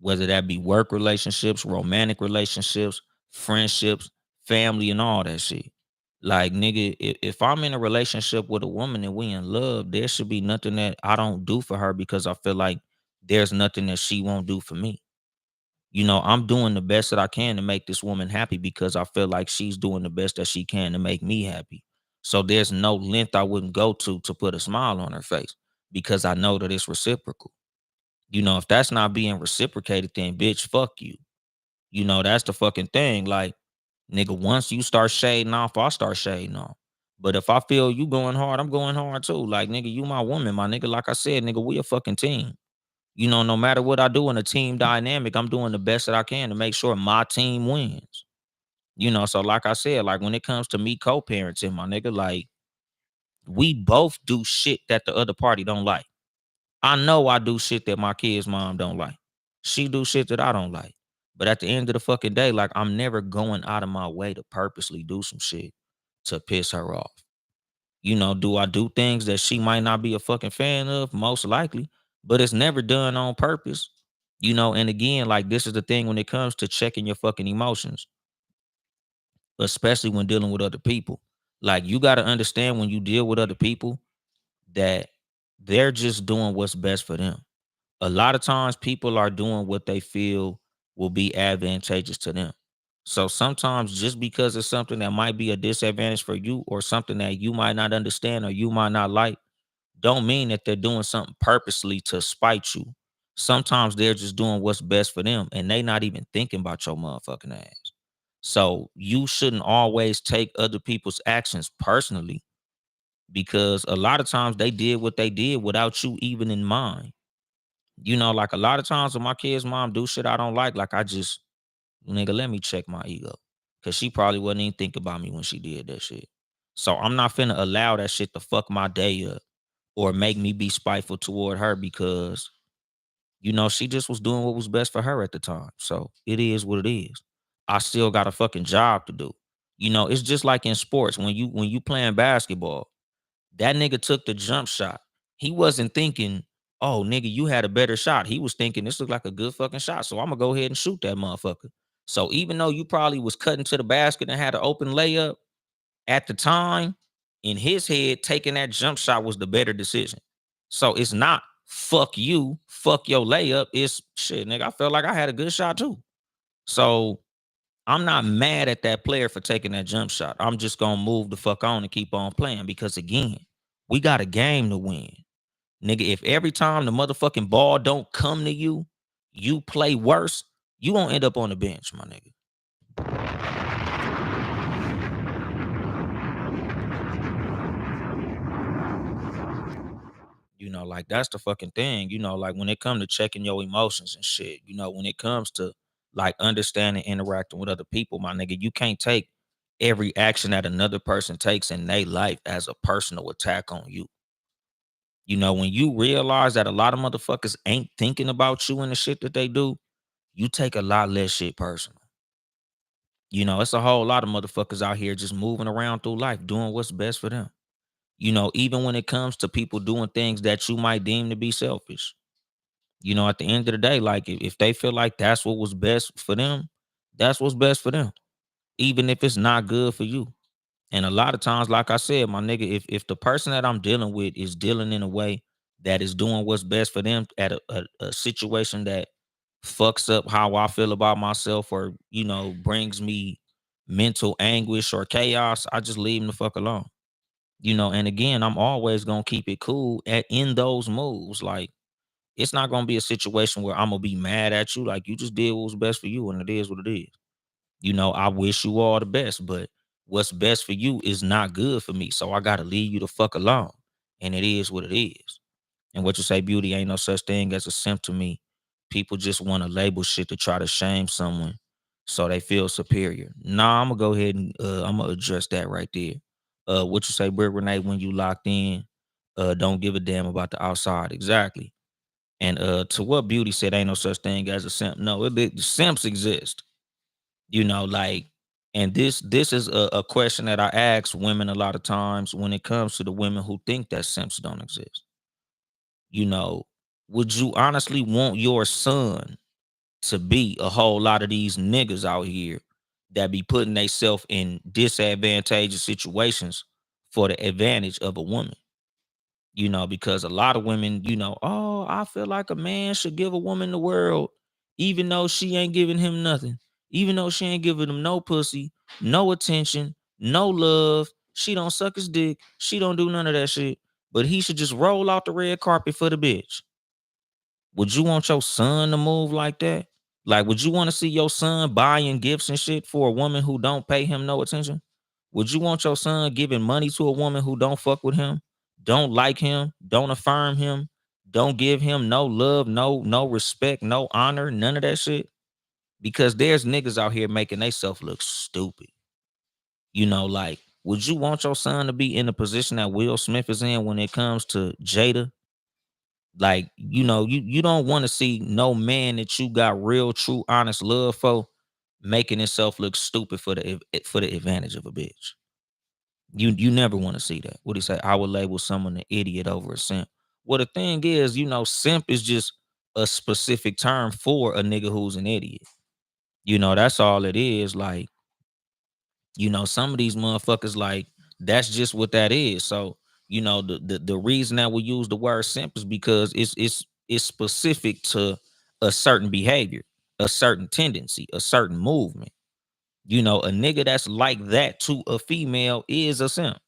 whether that be work relationships, romantic relationships, friendships, family, and all that shit. Like, nigga, if I'm in a relationship with a woman and we in love, there should be nothing that I don't do for her because I feel like there's nothing that she won't do for me. I'm doing the best that I can to make this woman happy because I feel like she's doing the best that she can to make me happy. So there's no length I wouldn't go to put a smile on her face because I know that it's reciprocal. If that's not being reciprocated, then bitch, fuck you. That's the fucking thing. Like, nigga, once you start shading off, I'll start shading off. But if I feel you going hard, I'm going hard too. Like, nigga, you my woman, my nigga. Like I said, nigga, we a fucking team. No matter what I do in a team dynamic, I'm doing the best that I can to make sure my team wins. So like I said, like when it comes to me co-parenting, my nigga, like we both do shit that the other party don't like. I know I do shit that my kid's mom don't like. She do shit that I don't like. But at the end of the fucking day, like I'm never going out of my way to purposely do some shit to piss her off. Do I do things that she might not be a fucking fan of? Most likely, but it's never done on purpose. And again, like this is the thing when it comes to checking your fucking emotions, especially when dealing with other people. Like you got to understand when you deal with other people that they're just doing what's best for them. A lot of times people are doing what they feel will be advantageous to them. So sometimes just because it's something that might be a disadvantage for you or something that you might not understand or you might not like, don't mean that they're doing something purposely to spite you. Sometimes they're just doing what's best for them and they not even thinking about your motherfucking ass. So you shouldn't always take other people's actions personally because a lot of times they did what they did without you even in mind. Like a lot of times when my kid's mom do shit I don't like I just, nigga, let me check my ego. Cause she probably wasn't even think about me when she did that shit. So I'm not finna allow that shit to fuck my day up or make me be spiteful toward her because, she just was doing what was best for her at the time. So it is what it is. I still got a fucking job to do. It's just like in sports when you playing basketball. That nigga took the jump shot. He wasn't thinking, oh, nigga, you had a better shot. He was thinking this looked like a good fucking shot. So I'm gonna go ahead and shoot that motherfucker. So even though you probably was cutting to the basket and had an open layup at the time, in his head, taking that jump shot was the better decision. So it's not fuck you, fuck your layup. It's shit, nigga. I felt like I had a good shot too. So I'm not mad at that player for taking that jump shot. I'm just gonna move the fuck on and keep on playing because again, we got a game to win. Nigga, if every time the motherfucking ball don't come to you, you play worse, you won't end up on the bench, my nigga. Like that's the fucking thing. Like when it comes to checking your emotions and shit, when it comes to like understanding, interacting with other people, my nigga, you can't take every action that another person takes in their life as a personal attack on you. When you realize that a lot of motherfuckers ain't thinking about you and the shit that they do, you take a lot less shit personal. It's a whole lot of motherfuckers out here just moving around through life, doing what's best for them. Even when it comes to people doing things that you might deem to be selfish. At the end of the day, like if they feel like that's what was best for them, that's what's best for them, even if it's not good for you. And a lot of times, like I said, my nigga, if the person that I'm dealing with is dealing in a way that is doing what's best for them at a situation that fucks up how I feel about myself or, brings me mental anguish or chaos, I just leave them the fuck alone. And again, I'm always gonna keep it cool in those moves. Like, it's not gonna be a situation where I'm gonna be mad at you. Like, you just did what was best for you, and it is what it is. I wish you all the best, but what's best for you is not good for me. So I gotta leave you the fuck alone. And it is what it is. And what you say, beauty, ain't no such thing as a simp to me. People just want to label shit to try to shame someone so they feel superior. Nah, I'm gonna go ahead and I'm gonna address that right there. What you say, Britt Renee, when you locked in, don't give a damn about the outside. Exactly. And to what beauty said, ain't no such thing as a simp. No, simps exist. Like, and this is a question that I ask women a lot of times when it comes to the women who think that simps don't exist. you know, would you honestly want your son to be a whole lot of these niggas out here that be putting themselves in disadvantageous situations for the advantage of a woman? Because a lot of women, oh, I feel like a man should give a woman the world, even though she ain't giving him nothing, even though she ain't giving him no pussy, no attention, no love. She don't suck his dick. She don't do none of that shit. But he should just roll out the red carpet for the bitch. Would you want your son to move like that? Like, would you want to see your son buying gifts and shit for a woman who don't pay him no attention? Would you want your son giving money to a woman who don't fuck with him, don't like him, don't affirm him, don't give him no love, no respect, no honor, none of that shit? Because there's niggas out here making themselves look stupid. Like, would you want your son to be in the position that Will Smith is in when it comes to Jada? Like, you don't want to see no man that you got real, true, honest love for making himself look stupid for the advantage of a bitch. You never want to see that. What do you say? I would label someone an idiot over a simp. Well, the thing is, simp is just a specific term for a nigga who's an idiot. That's all it is. Like, some of these motherfuckers, like, that's just what that is. So, the reason that we use the word simp is because it's specific to a certain behavior, a certain tendency, a certain movement. A nigga that's like that to a female is a simp.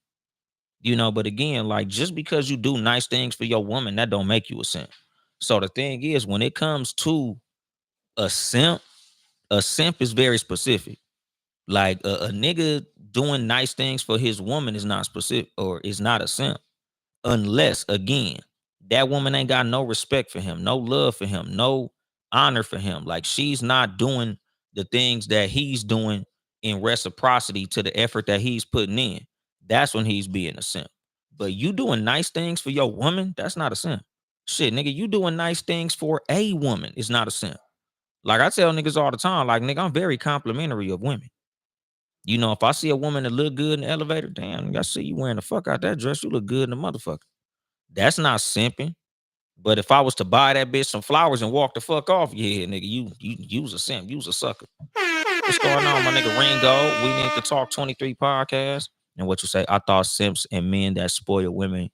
But again, like, just because you do nice things for your woman, that don't make you a simp. So the thing is, when it comes to a simp, a simp is very specific. Like, a nigga doing nice things for his woman is not specific or is not a simp. Unless, again, that woman ain't got no respect for him, no love for him, no honor for him. Like, she's not doing the things that he's doing in reciprocity to the effort that he's putting in. That's when he's being a simp. But you doing nice things for your woman, that's not a simp. Shit, nigga, you doing nice things for a woman is not a simp. Like, I tell niggas all the time, like, nigga, I'm very complimentary of women. If I see a woman that look good in the elevator, damn, I see you wearing the fuck out that dress. You look good in the motherfucker. That's not simping. But if I was to buy that bitch some flowers and walk the fuck off, yeah, nigga, you was a simp. You was a sucker. What's going on, my nigga Ringo? We need to talk 23 podcast. And what you say? I thought simps and men that spoil women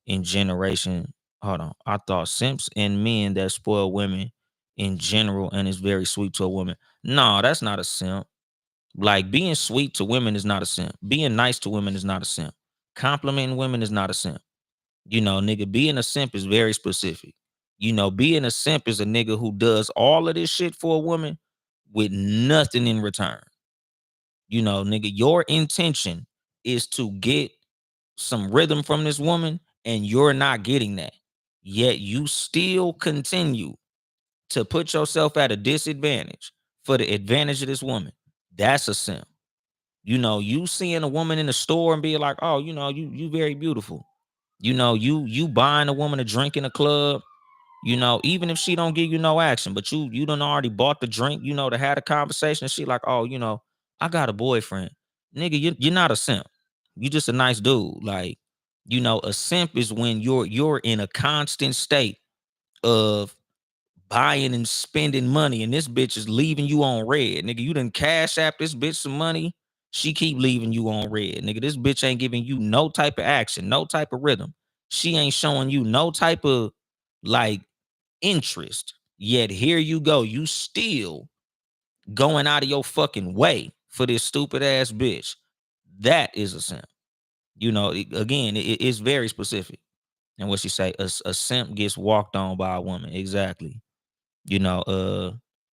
in generation. Hold on. I thought simps and men that spoil women in general and is very sweet to a woman. No, that's not a simp. Like being sweet to women is not a simp. Being nice to women is not a simp. Complimenting women is not a simp. Nigga, being a simp is very specific. Being a simp is a nigga who does all of this shit for a woman with nothing in return. Nigga, your intention is to get some rhythm from this woman and you're not getting that. Yet you still continue to put yourself at a disadvantage for the advantage of this woman. That's a simp. You seeing a woman in the store and be like, oh, you very beautiful. You buying a woman a drink in a club, even if she don't give you no action, but you done already bought the drink, to have a conversation. And she like, oh, I got a boyfriend. Nigga, you're not a simp. You just a nice dude. Like, a simp is when you're in a constant state of buying and spending money, and this bitch is leaving you on red. Nigga, you done cash app this bitch some money. She keep leaving you on red. Nigga, this bitch ain't giving you no type of action, no type of rhythm. She ain't showing you no type of like interest. Yet here you go. You still going out of your fucking way for this stupid ass bitch. That is a simp. Again, it's very specific. And what she say, a simp gets walked on by a woman. Exactly.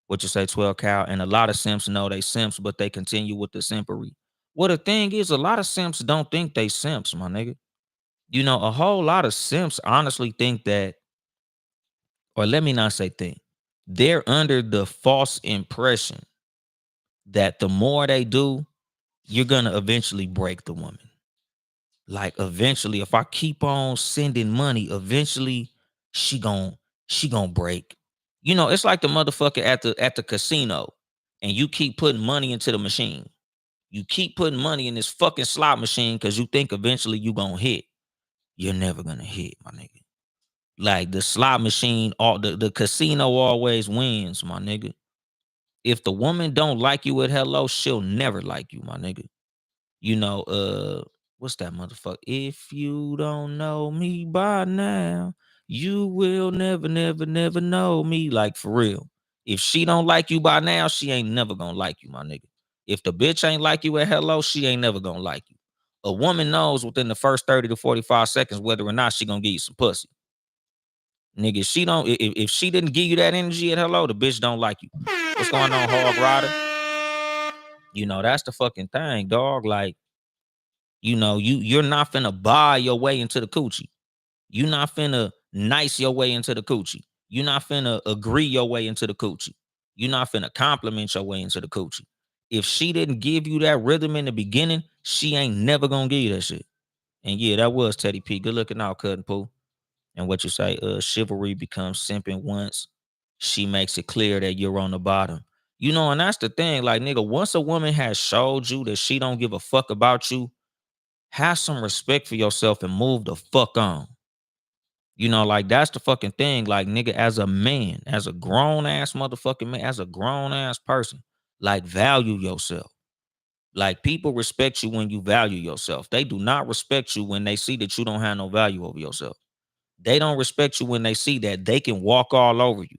What you say, 12 cow. And a lot of simps know they simps, but they continue with the simpery. Well, the thing is, a lot of simps don't think they simps, my nigga. A whole lot of simps honestly think that, or let me not say think, they're under the false impression that the more they do, you're gonna eventually break the woman. Like eventually, if I keep on sending money, eventually she gon' she gon' break. It's like the motherfucker at the casino, and you keep putting money into the machine. You keep putting money in this fucking slot machine because you think eventually you gonna hit. You're never gonna hit, my nigga. Like the slot machine, all the casino always wins, my nigga. If the woman don't like you at hello, she'll never like you, my nigga. What's that motherfucker? If you don't know me by now, you will never, never, never know me. Like for real. If she don't like you by now, she ain't never gonna like you, my nigga. If the bitch ain't like you at hello, she ain't never gonna like you. A woman knows within the first 30 to 45 seconds whether or not she gonna give you some pussy. Nigga, she don't if she didn't give you that energy at hello, the bitch don't like you. What's going on, Hog Rider? That's the fucking thing, dog. Like, you're not finna buy your way into the coochie. You're not finna nice your way into the coochie. You're not finna agree your way into the coochie. You're not finna compliment your way into the coochie. If she didn't give you that rhythm in the beginning, she ain't never gonna give you that shit. And yeah, that was Teddy P. Good looking out, Cutting Pooh. And what you say, chivalry becomes simping once she makes it clear that you're on the bottom. And that's the thing. Like, nigga, once a woman has showed you that she don't give a fuck about you, have some respect for yourself and move the fuck on. Like that's the fucking thing. Like, nigga, as a man, as a grown ass motherfucking man, as a grown ass person, like value yourself. Like people respect you when you value yourself. They do not respect you when they see that you don't have no value over yourself. They don't respect you when they see that they can walk all over you.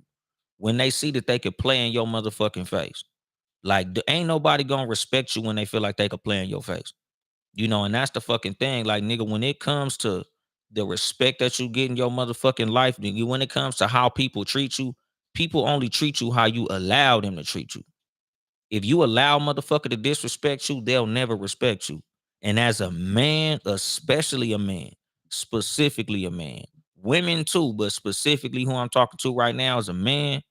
When they see that they can play in your motherfucking face. Like, ain't nobody gonna respect you when they feel like they can play in your face. And that's the fucking thing. Like, nigga, when it comes to the respect that you get in your motherfucking life, nigga, when it comes to how people treat you, people only treat you how you allow them to treat you. If you allow motherfucker to disrespect you, they'll never respect you. And as a man, especially a man, specifically a man, women too, but specifically who I'm talking to right now as a man,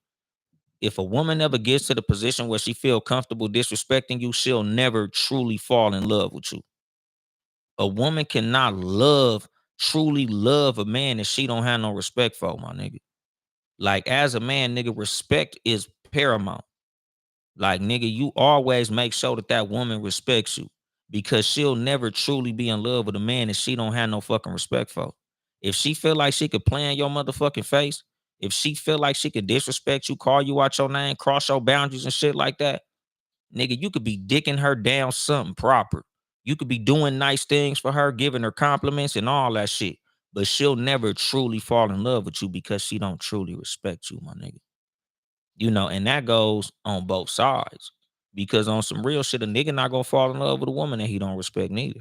if a woman never gets to the position where she feel comfortable disrespecting you, she'll never truly fall in love with you. A woman cannot truly love a man that she don't have no respect for, my nigga. Like, as a man, nigga, respect is paramount. Like, nigga, you always make sure that that woman respects you because she'll never truly be in love with a man that she don't have no fucking respect for. If she feel like she could play in your motherfucking face, if she feel like she could disrespect you, call you out your name, cross your boundaries and shit like that, nigga, you could be dicking her down something proper. You could be doing nice things for her, giving her compliments and all that shit. But she'll never truly fall in love with you because she don't truly respect you, my nigga. And that goes on both sides. Because on some real shit, a nigga not gonna fall in love with a woman that he don't respect neither.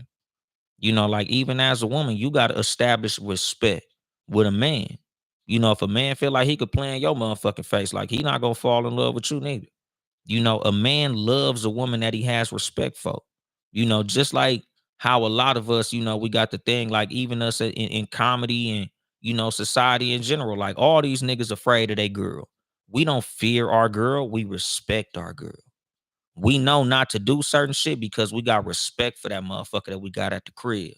You know, like even as a woman, you gotta establish respect with a man. You know, if a man feel like he could play in your motherfucking face, like he not gonna fall in love with you neither. You know, a man loves a woman that he has respect for. You know, just like how a lot of us, you know, we got the thing, like even us in comedy and, you know, society in general, like all these niggas afraid of their girl. We don't fear our girl, we respect our girl. We know not to do certain shit because we got respect for that motherfucker that we got at the crib.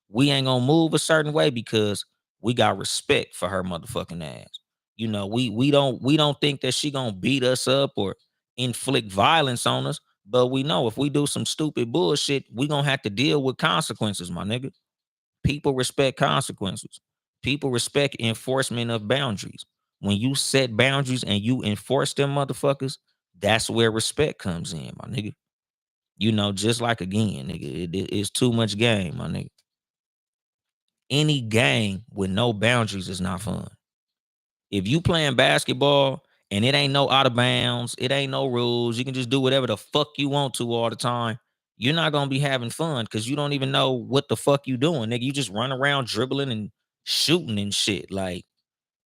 We ain't gonna move a certain way because we got respect for her motherfucking ass. You know, we don't think that she gonna beat us up or inflict violence on us, but we know if we do some stupid bullshit, we gonna have to deal with consequences, my nigga. People respect consequences. People respect enforcement of boundaries. When you set boundaries and you enforce them motherfuckers, that's where respect comes in, my nigga. You know, just like again, nigga, it's too much game, my nigga. Any game with no boundaries is not fun. If you playing basketball and it ain't no out of bounds, it ain't no rules, you can just do whatever the fuck you want to all the time. You're not gonna be having fun because you don't even know what the fuck you doing, nigga. You just run around dribbling and shooting and shit. Like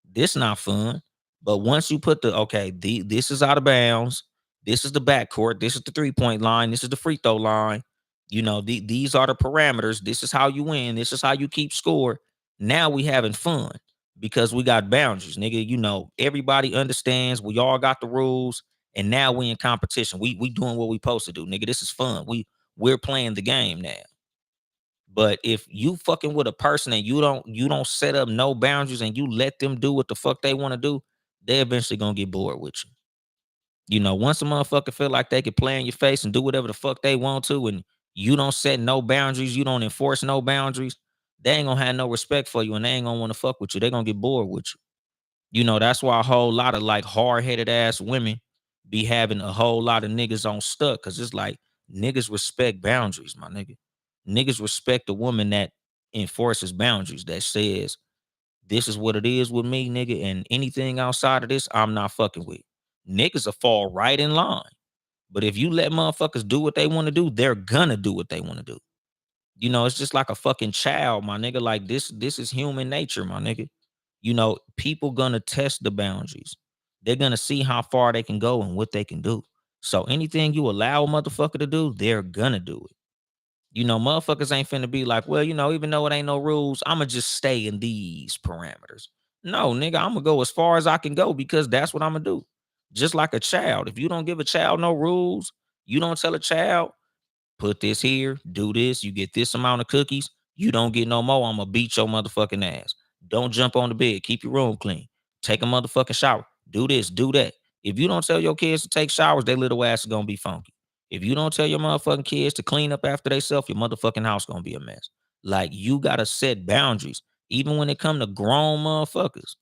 this not fun. But once you put this is out of bounds. This is the backcourt. This is the 3-point line. This is the free throw line. You know, these are the parameters. This is how you win. This is how you keep score. Now we having fun because we got boundaries, nigga. You know, everybody understands. We all got the rules, and now we in competition. We doing what we supposed to do, nigga. This is fun. We're playing the game now. But if you fucking with a person and you don't set up no boundaries and you let them do what the fuck they want to do, they eventually gonna get bored with you. You know, once a motherfucker feel like they can play in your face and do whatever the fuck they want to, and you don't set no boundaries, you don't enforce no boundaries, they ain't gonna have no respect for you and they ain't gonna want to fuck with you. They gonna get bored with you. You know, that's why a whole lot of like hard-headed ass women be having a whole lot of niggas on stuck. Cause it's like niggas respect boundaries, my nigga. Niggas respect a woman that enforces boundaries, that says, this is what it is with me, nigga. And anything outside of this, I'm not fucking with. Niggas will fall right in line. But if you let motherfuckers do what they want to do, they're gonna do what they want to do. You know, it's just like a fucking child, my nigga. Like this is human nature, my nigga. You know, people gonna test the boundaries. They're gonna see how far they can go and what they can do. So anything you allow a motherfucker to do, they're gonna do it. You know, motherfuckers ain't finna be like, well, you know, even though it ain't no rules, I'ma just stay in these parameters. No, nigga, I'm gonna go as far as I can go because that's what I'm gonna do. Just like a child. If you don't give a child no rules, you don't tell a child, put this here, do this, you get this amount of cookies, you don't get no more, I'm gonna beat your motherfucking ass. Don't jump on the bed, keep your room clean, take a motherfucking shower, do this, do that. If you don't tell your kids to take showers, their little ass is gonna be funky. If you don't tell your motherfucking kids to clean up after themselves, your motherfucking house gonna be a mess. Like you gotta set boundaries, even when it come to grown motherfuckers.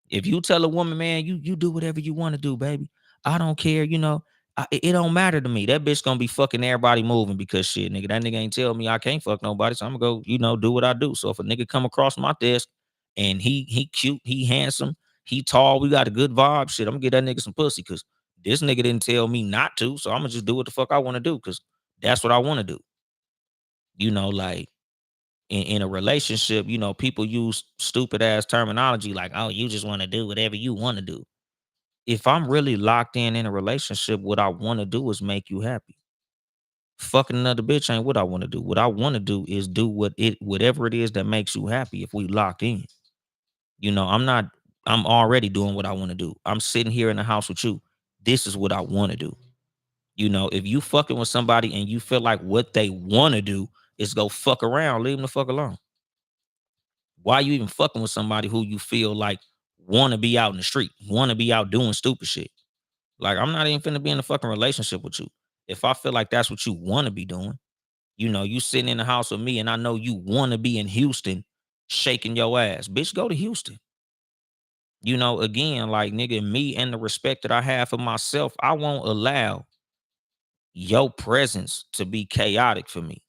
If you tell a woman, man, you do whatever you want to do, baby. I don't care, you know. It don't matter to me. That bitch gonna be fucking everybody moving because shit, nigga. That nigga ain't tell me I can't fuck nobody, so I'm gonna go, you know, do what I do. So if a nigga come across my desk and he cute, he handsome, he tall, we got a good vibe, shit, I'm gonna get that nigga some pussy because this nigga didn't tell me not to, so I'm gonna just do what the fuck I want to do because that's what I want to do. You know, like in a relationship, you know, people use stupid ass terminology like, oh, you just want to do whatever you want to do. If I'm really locked in a relationship, what I want to do is make you happy. Fucking another bitch ain't what I want to do. What I want to do is do whatever it is that makes you happy if we locked in. You know, I'm already doing what I want to do. I'm sitting here in the house with you. This is what I want to do. You know, if you fucking with somebody and you feel like what they want to do is go fuck around, leave them the fuck alone. Why you even fucking with somebody who you feel like want to be out in the street, want to be out doing stupid shit? Like, I'm not even finna be in a fucking relationship with you. If I feel like that's what you want to be doing, you know, you sitting in the house with me and I know you want to be in Houston shaking your ass. Bitch, go to Houston. You know, again, like nigga, me and the respect that I have for myself, I won't allow your presence to be chaotic for me.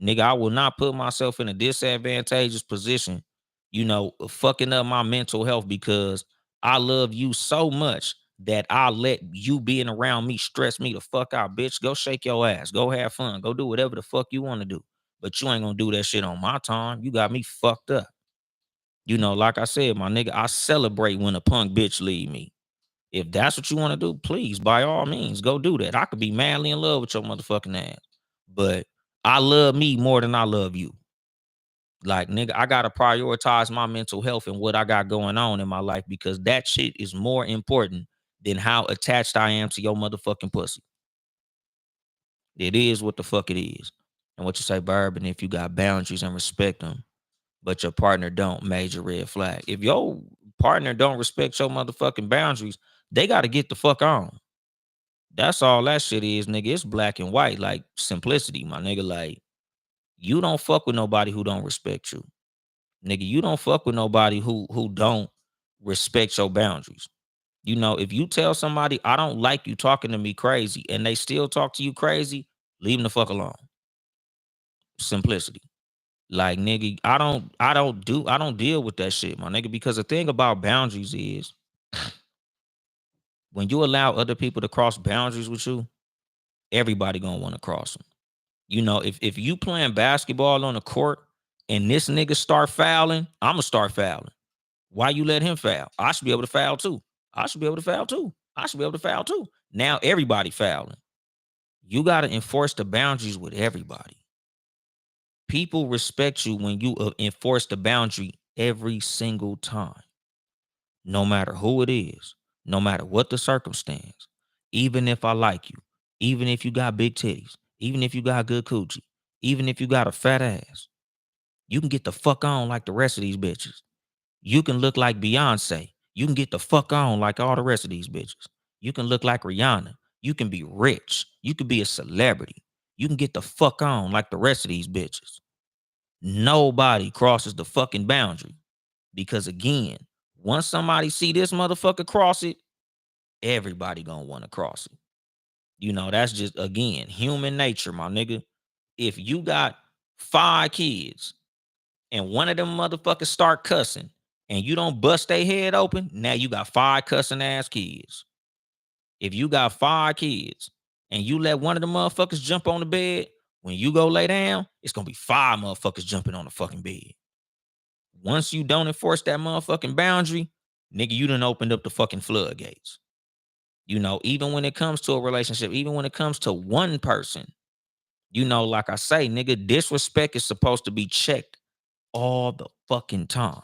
Nigga, I will not put myself in a disadvantageous position, you know, fucking up my mental health because I love you so much that I let you being around me stress me the fuck out, bitch. Go shake your ass. Go have fun. Go do whatever the fuck you want to do. But you ain't gonna do that shit on my time. You got me fucked up. Like I said, my nigga, I celebrate when a punk bitch leave me. If that's what you want to do, please, by all means, go do that. I could be madly in love with your motherfucking ass. But I love me more than I love you. Like, nigga, I gotta prioritize my mental health and what I got going on in my life, because that shit is more important than how attached I am to your motherfucking pussy. It is what the fuck it is. And what you say, Barb, and if you got boundaries and respect them, but your partner don't, major red flag. If your partner don't respect your motherfucking boundaries, they got to get the fuck on. That's all that shit is, nigga. It's black and white, like simplicity, my nigga. Like, you don't fuck with nobody who don't respect you. Nigga, you don't fuck with nobody who don't respect your boundaries. If you tell somebody, I don't like you talking to me crazy, and they still talk to you crazy, leave them the fuck alone. Simplicity. Like, nigga, I don't deal with that shit, my nigga, because the thing about boundaries is when you allow other people to cross boundaries with you, everybody gonna want to cross them. If you playing basketball on the court and this nigga start fouling, I'ma start fouling. Why you let him foul? I should be able to foul too. I should be able to foul too. I should be able to foul too. Now everybody fouling. You gotta enforce the boundaries with everybody. People respect you when you enforce the boundary every single time, no matter who it is, no matter what the circumstance. Even if I like you, even if you got big titties, even if you got good coochie, even if you got a fat ass, you can get the fuck on like the rest of these bitches. You can look like Beyonce. You can get the fuck on like all the rest of these bitches. You can look like Rihanna. You can be rich. You can be a celebrity. You can get the fuck on like the rest of these bitches. Nobody crosses the fucking boundary, because again, once somebody see this motherfucker cross it, everybody gonna want to cross it. That's just, again, human nature, my nigga. If you got 5 kids and one of them motherfuckers start cussing and you don't bust their head open, now you got 5 cussing ass kids. If you got 5 kids and you let one of the motherfuckers jump on the bed, when you go lay down, it's gonna be 5 motherfuckers jumping on the fucking bed. Once you don't enforce that motherfucking boundary, nigga, you done opened up the fucking floodgates. Even when it comes to a relationship, even when it comes to one person, like I say, nigga, disrespect is supposed to be checked all the fucking time.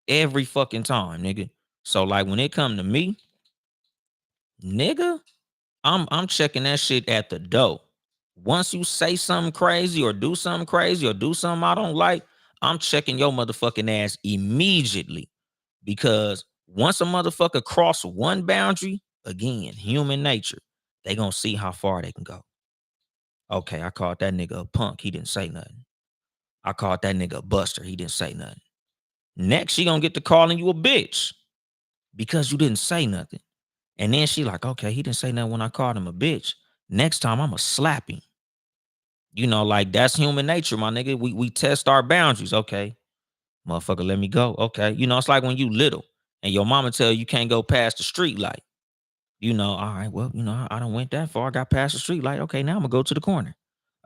Every fucking time, nigga. So, like, when it come to me, nigga, I'm checking that shit at the door. Once you say something crazy or do something crazy or do something I don't like, I'm checking your motherfucking ass immediately. Because once a motherfucker cross one boundary, again, human nature, they gonna see how far they can go. Okay, I called that nigga a punk. He didn't say nothing. I called that nigga a buster. He didn't say nothing. Next, she gonna get to calling you a bitch because you didn't say nothing. And then she like, okay, he didn't say nothing when I called him a bitch. Next time, I'ma slap him. Like, that's human nature, my nigga. We test our boundaries. Okay, motherfucker, let me go. Okay. It's like when you little and your mama tell you can't go past the street light. All right, well, I don't went that far. I got past the street light. Okay, now I'm gonna go to the corner.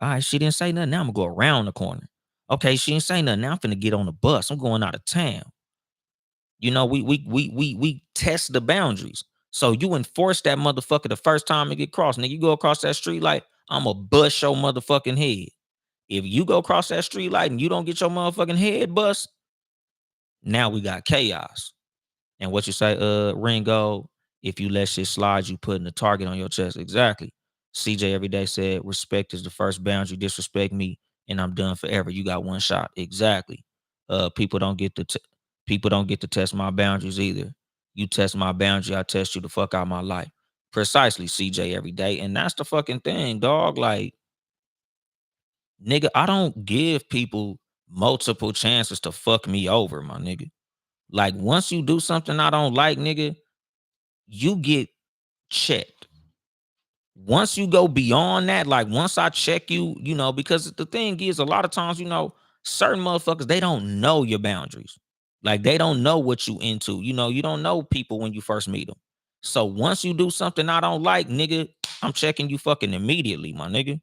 All right, she didn't say nothing. Now I'm gonna go around the corner. Okay, she didn't say nothing. Now I'm finna get on the bus. I'm going out of town. We test the boundaries. So you enforce that motherfucker the first time it get crossed. Nigga, you go across that street light, I'ma bust your motherfucking head. If you go across that street light and you don't get your motherfucking head bust, now we got chaos. And what you say, Ringo, if you let shit slide, you putting a target on your chest. Exactly. CJ every day said, respect is the first boundary. Disrespect me, and I'm done forever. You got one shot. Exactly. People don't get to test my boundaries either. You test my boundary, I test you the fuck out my life. Precisely, CJ every day. And that's the fucking thing, dog. Like, nigga, I don't give people multiple chances to fuck me over, my nigga. Like, once you do something I don't like, nigga, you get checked. Once you go beyond that, like, once I check you, because the thing is, a lot of times, certain motherfuckers, they don't know your boundaries. Like, they don't know what you into. You don't know people when you first meet them. So once you do something I don't like, nigga, I'm checking you fucking immediately, my nigga.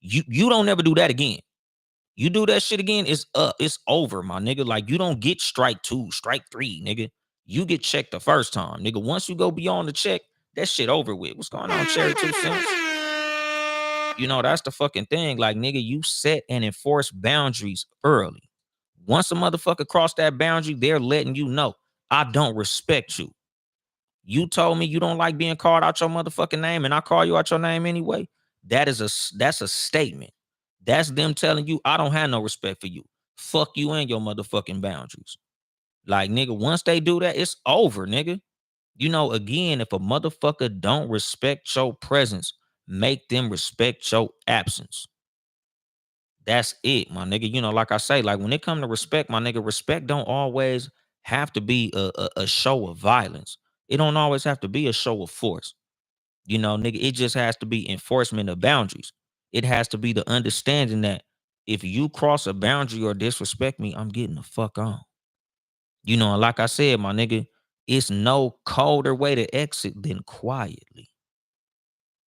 You don't ever do that again. You do that shit again, it's up. It's over, my nigga. Like, you don't get strike 2, strike 3, nigga. You get checked the first time, nigga. Once you go beyond the check, that shit over with. What's going on, Cherry 2 cents? You know, that's the fucking thing. Like, nigga, you set and enforce boundaries early. Once a motherfucker cross that boundary, they're letting you know, I don't respect you. You told me you don't like being called out your motherfucking name, and I call you out your name anyway. That's a statement. That's them telling you, I don't have no respect for you. Fuck you and your motherfucking boundaries. Like, nigga, once they do that, it's over, nigga. You know, again, if a motherfucker don't respect your presence, make them respect your absence. That's it, my nigga. You know, like I say, like, when it come to respect, my nigga, respect don't always have to be a show of violence. It don't always have to be a show of force. You know, nigga, it just has to be enforcement of boundaries. It has to be the understanding that if you cross a boundary or disrespect me, I'm getting the fuck on. You know, and like I said, my nigga, it's no colder way to exit than quietly.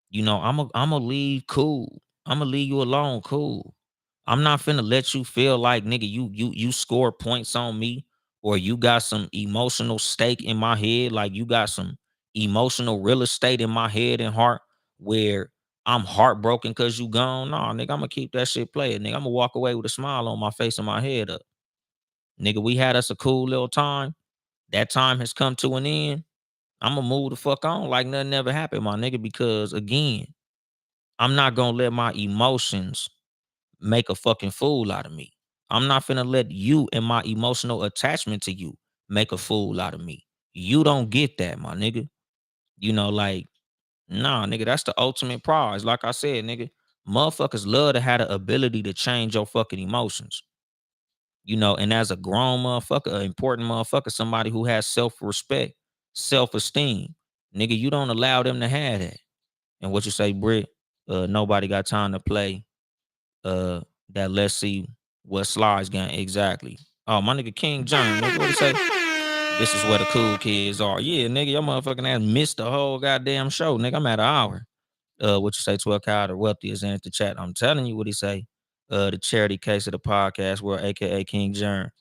You know, I'm a leave cool. I'm gonna leave you alone cool. I'm not finna let you feel like, nigga, you score points on me, or you got some emotional stake in my head, like you got some emotional real estate in my head and heart where I'm heartbroken because you gone. Nah, nigga, I'm gonna keep that shit playing. Nigga, I'm gonna walk away with a smile on my face and my head up. Nigga, we had us a cool little time. That time has come to an end. I'm gonna move the fuck on like nothing ever happened, my nigga, because again, I'm not gonna let my emotions make a fucking fool out of me. I'm not finna let you and my emotional attachment to you make a fool out of me. You don't get that, my nigga. You know, like, nah, nigga, that's the ultimate prize. Like I said, nigga, motherfuckers love to have the ability to change your fucking emotions. You know, and as a grown motherfucker, an important motherfucker, somebody who has self-respect, self-esteem, nigga, you don't allow them to have that. And what you say, Britt? Nobody got time to play uh that let's see what slides game exactly. Oh, my nigga King John, nigga, what he say? This is where the cool kids are. Yeah, nigga, your motherfucking ass missed the whole goddamn show, nigga. I'm at an hour. What you say, 12 Kyle the wealthy is in the chat. I'm telling you what he say. The charity case of the podcast world, aka King John.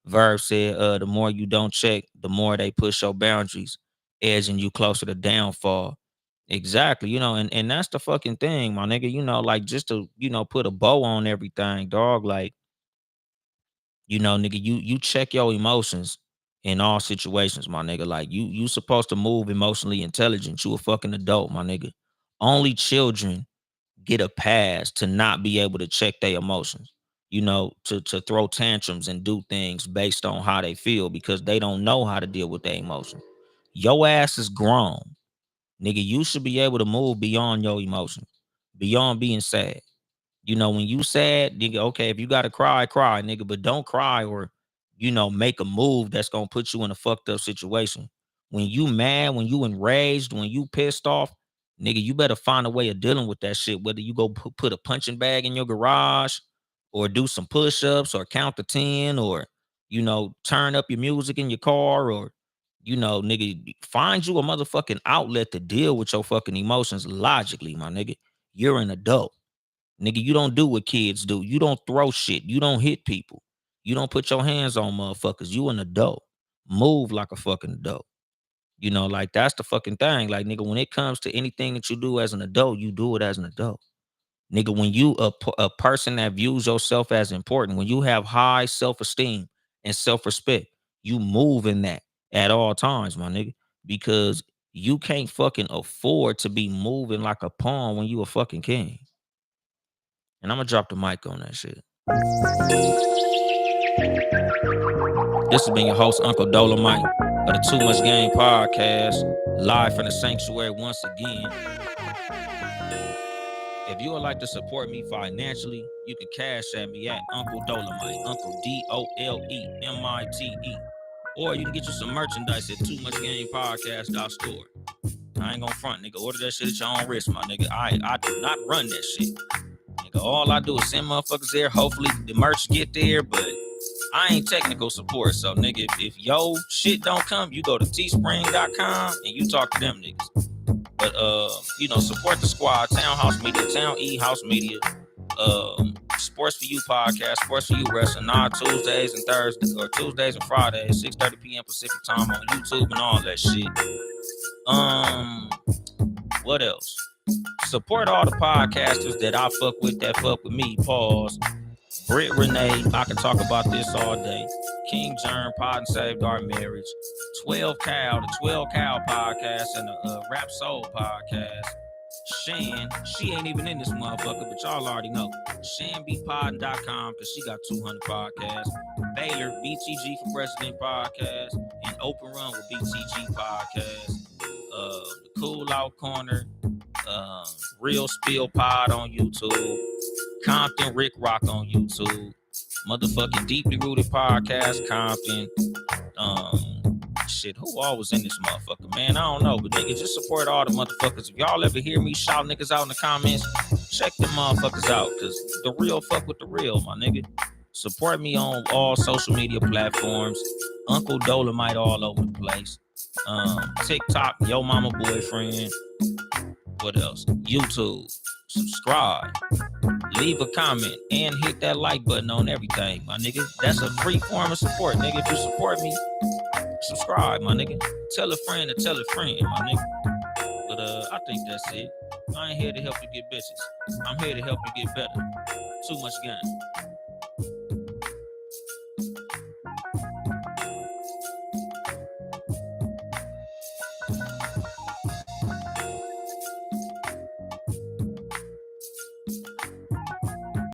Verb said, the more you don't check, the more they push your boundaries, edging you closer to downfall. Exactly, you know, and that's the fucking thing, my nigga. You know, like, just to, you know, put a bow on everything, dog. Like, you know, nigga, you check your emotions in all situations, my nigga. Like, you supposed to move emotionally intelligent. You a fucking adult, my nigga. Only children get a pass to not be able to check their emotions. You know, to throw tantrums and do things based on how they feel because they don't know how to deal with their emotions. Your ass is grown. Nigga, you should be able to move beyond your emotions, beyond being sad. You know, when you sad, nigga, okay, if you gotta cry, cry, nigga, but don't cry or, you know, make a move that's gonna put you in a fucked up situation. When you mad, when you enraged, when you pissed off, nigga, you better find a way of dealing with that shit. Whether you go put a punching bag in your garage or do some push-ups or count to 10 or, you know, turn up your music in your car or, you know, nigga, find you a motherfucking outlet to deal with your fucking emotions logically, my nigga. You're an adult. Nigga, you don't do what kids do. You don't throw shit. You don't hit people. You don't put your hands on motherfuckers. You an adult. Move like a fucking adult. You know, like, that's the fucking thing. Like, nigga, when it comes to anything that you do as an adult, you do it as an adult. Nigga, when you a person that views yourself as important, when you have high self-esteem and self-respect, you move in that at all times, my nigga. Because you can't fucking afford to be moving like a pawn when you a fucking king. And I'm gonna drop the mic on that shit. This has been your host, Uncle Dolemite, of the Too Much Game podcast, live from the sanctuary once again. If you would like to support me financially, you can cash at me at Uncle Dolemite, Uncle Dolemite. Or you can get you some merchandise at Too Much Game Podcast.store. I ain't gonna front, nigga. Order that shit at your own risk, my nigga. I do not run that shit. Nigga, all I do is send motherfuckers there. Hopefully the merch get there, but I ain't technical support, so nigga, if yo shit don't come, you go to teespring.com and you talk to them niggas. But support the squad, Townhouse Media, Town E House Media, Sports for You podcast, Sports for You Wrestling, Tuesdays and Thursdays, or Tuesdays and Fridays, 6:30 p.m. Pacific time on YouTube and all that shit. What else? Support all the podcasters that I fuck with that fuck with me. Pause. Britt Renee, I can talk about this all day. King Germ, Pod and Saved Our Marriage. 12 Cal, the 12 Cal podcast, and the Rap Soul podcast. Shan, she ain't even in this motherfucker, but y'all already know. ShanBPod.com, because she got 200 podcasts. Baylor, BTG for President podcast, and Open Run with BTG podcast. The Cool Out Corner, Real Spill Pod on YouTube. Compton Rick Rock on YouTube. Motherfucking Deeply Rooted Podcast, Compton. Shit, who all was in this motherfucker, man? I don't know, but nigga, just support all the motherfuckers. If y'all ever hear me shout niggas out in the comments, check them motherfuckers out, because the real fuck with the real, my nigga. Support me on all social media platforms. Uncle Dolemite all over the place. TikTok, Yo Mama Boyfriend. What else? YouTube. Subscribe. Leave a comment and hit that like button on everything, my nigga. That's a free form of support, nigga. If you support me, subscribe, my nigga. Tell a friend to tell a friend, my nigga. But I think that's it. I ain't here to help you get bitches. I'm here to help you get better. Too much gun.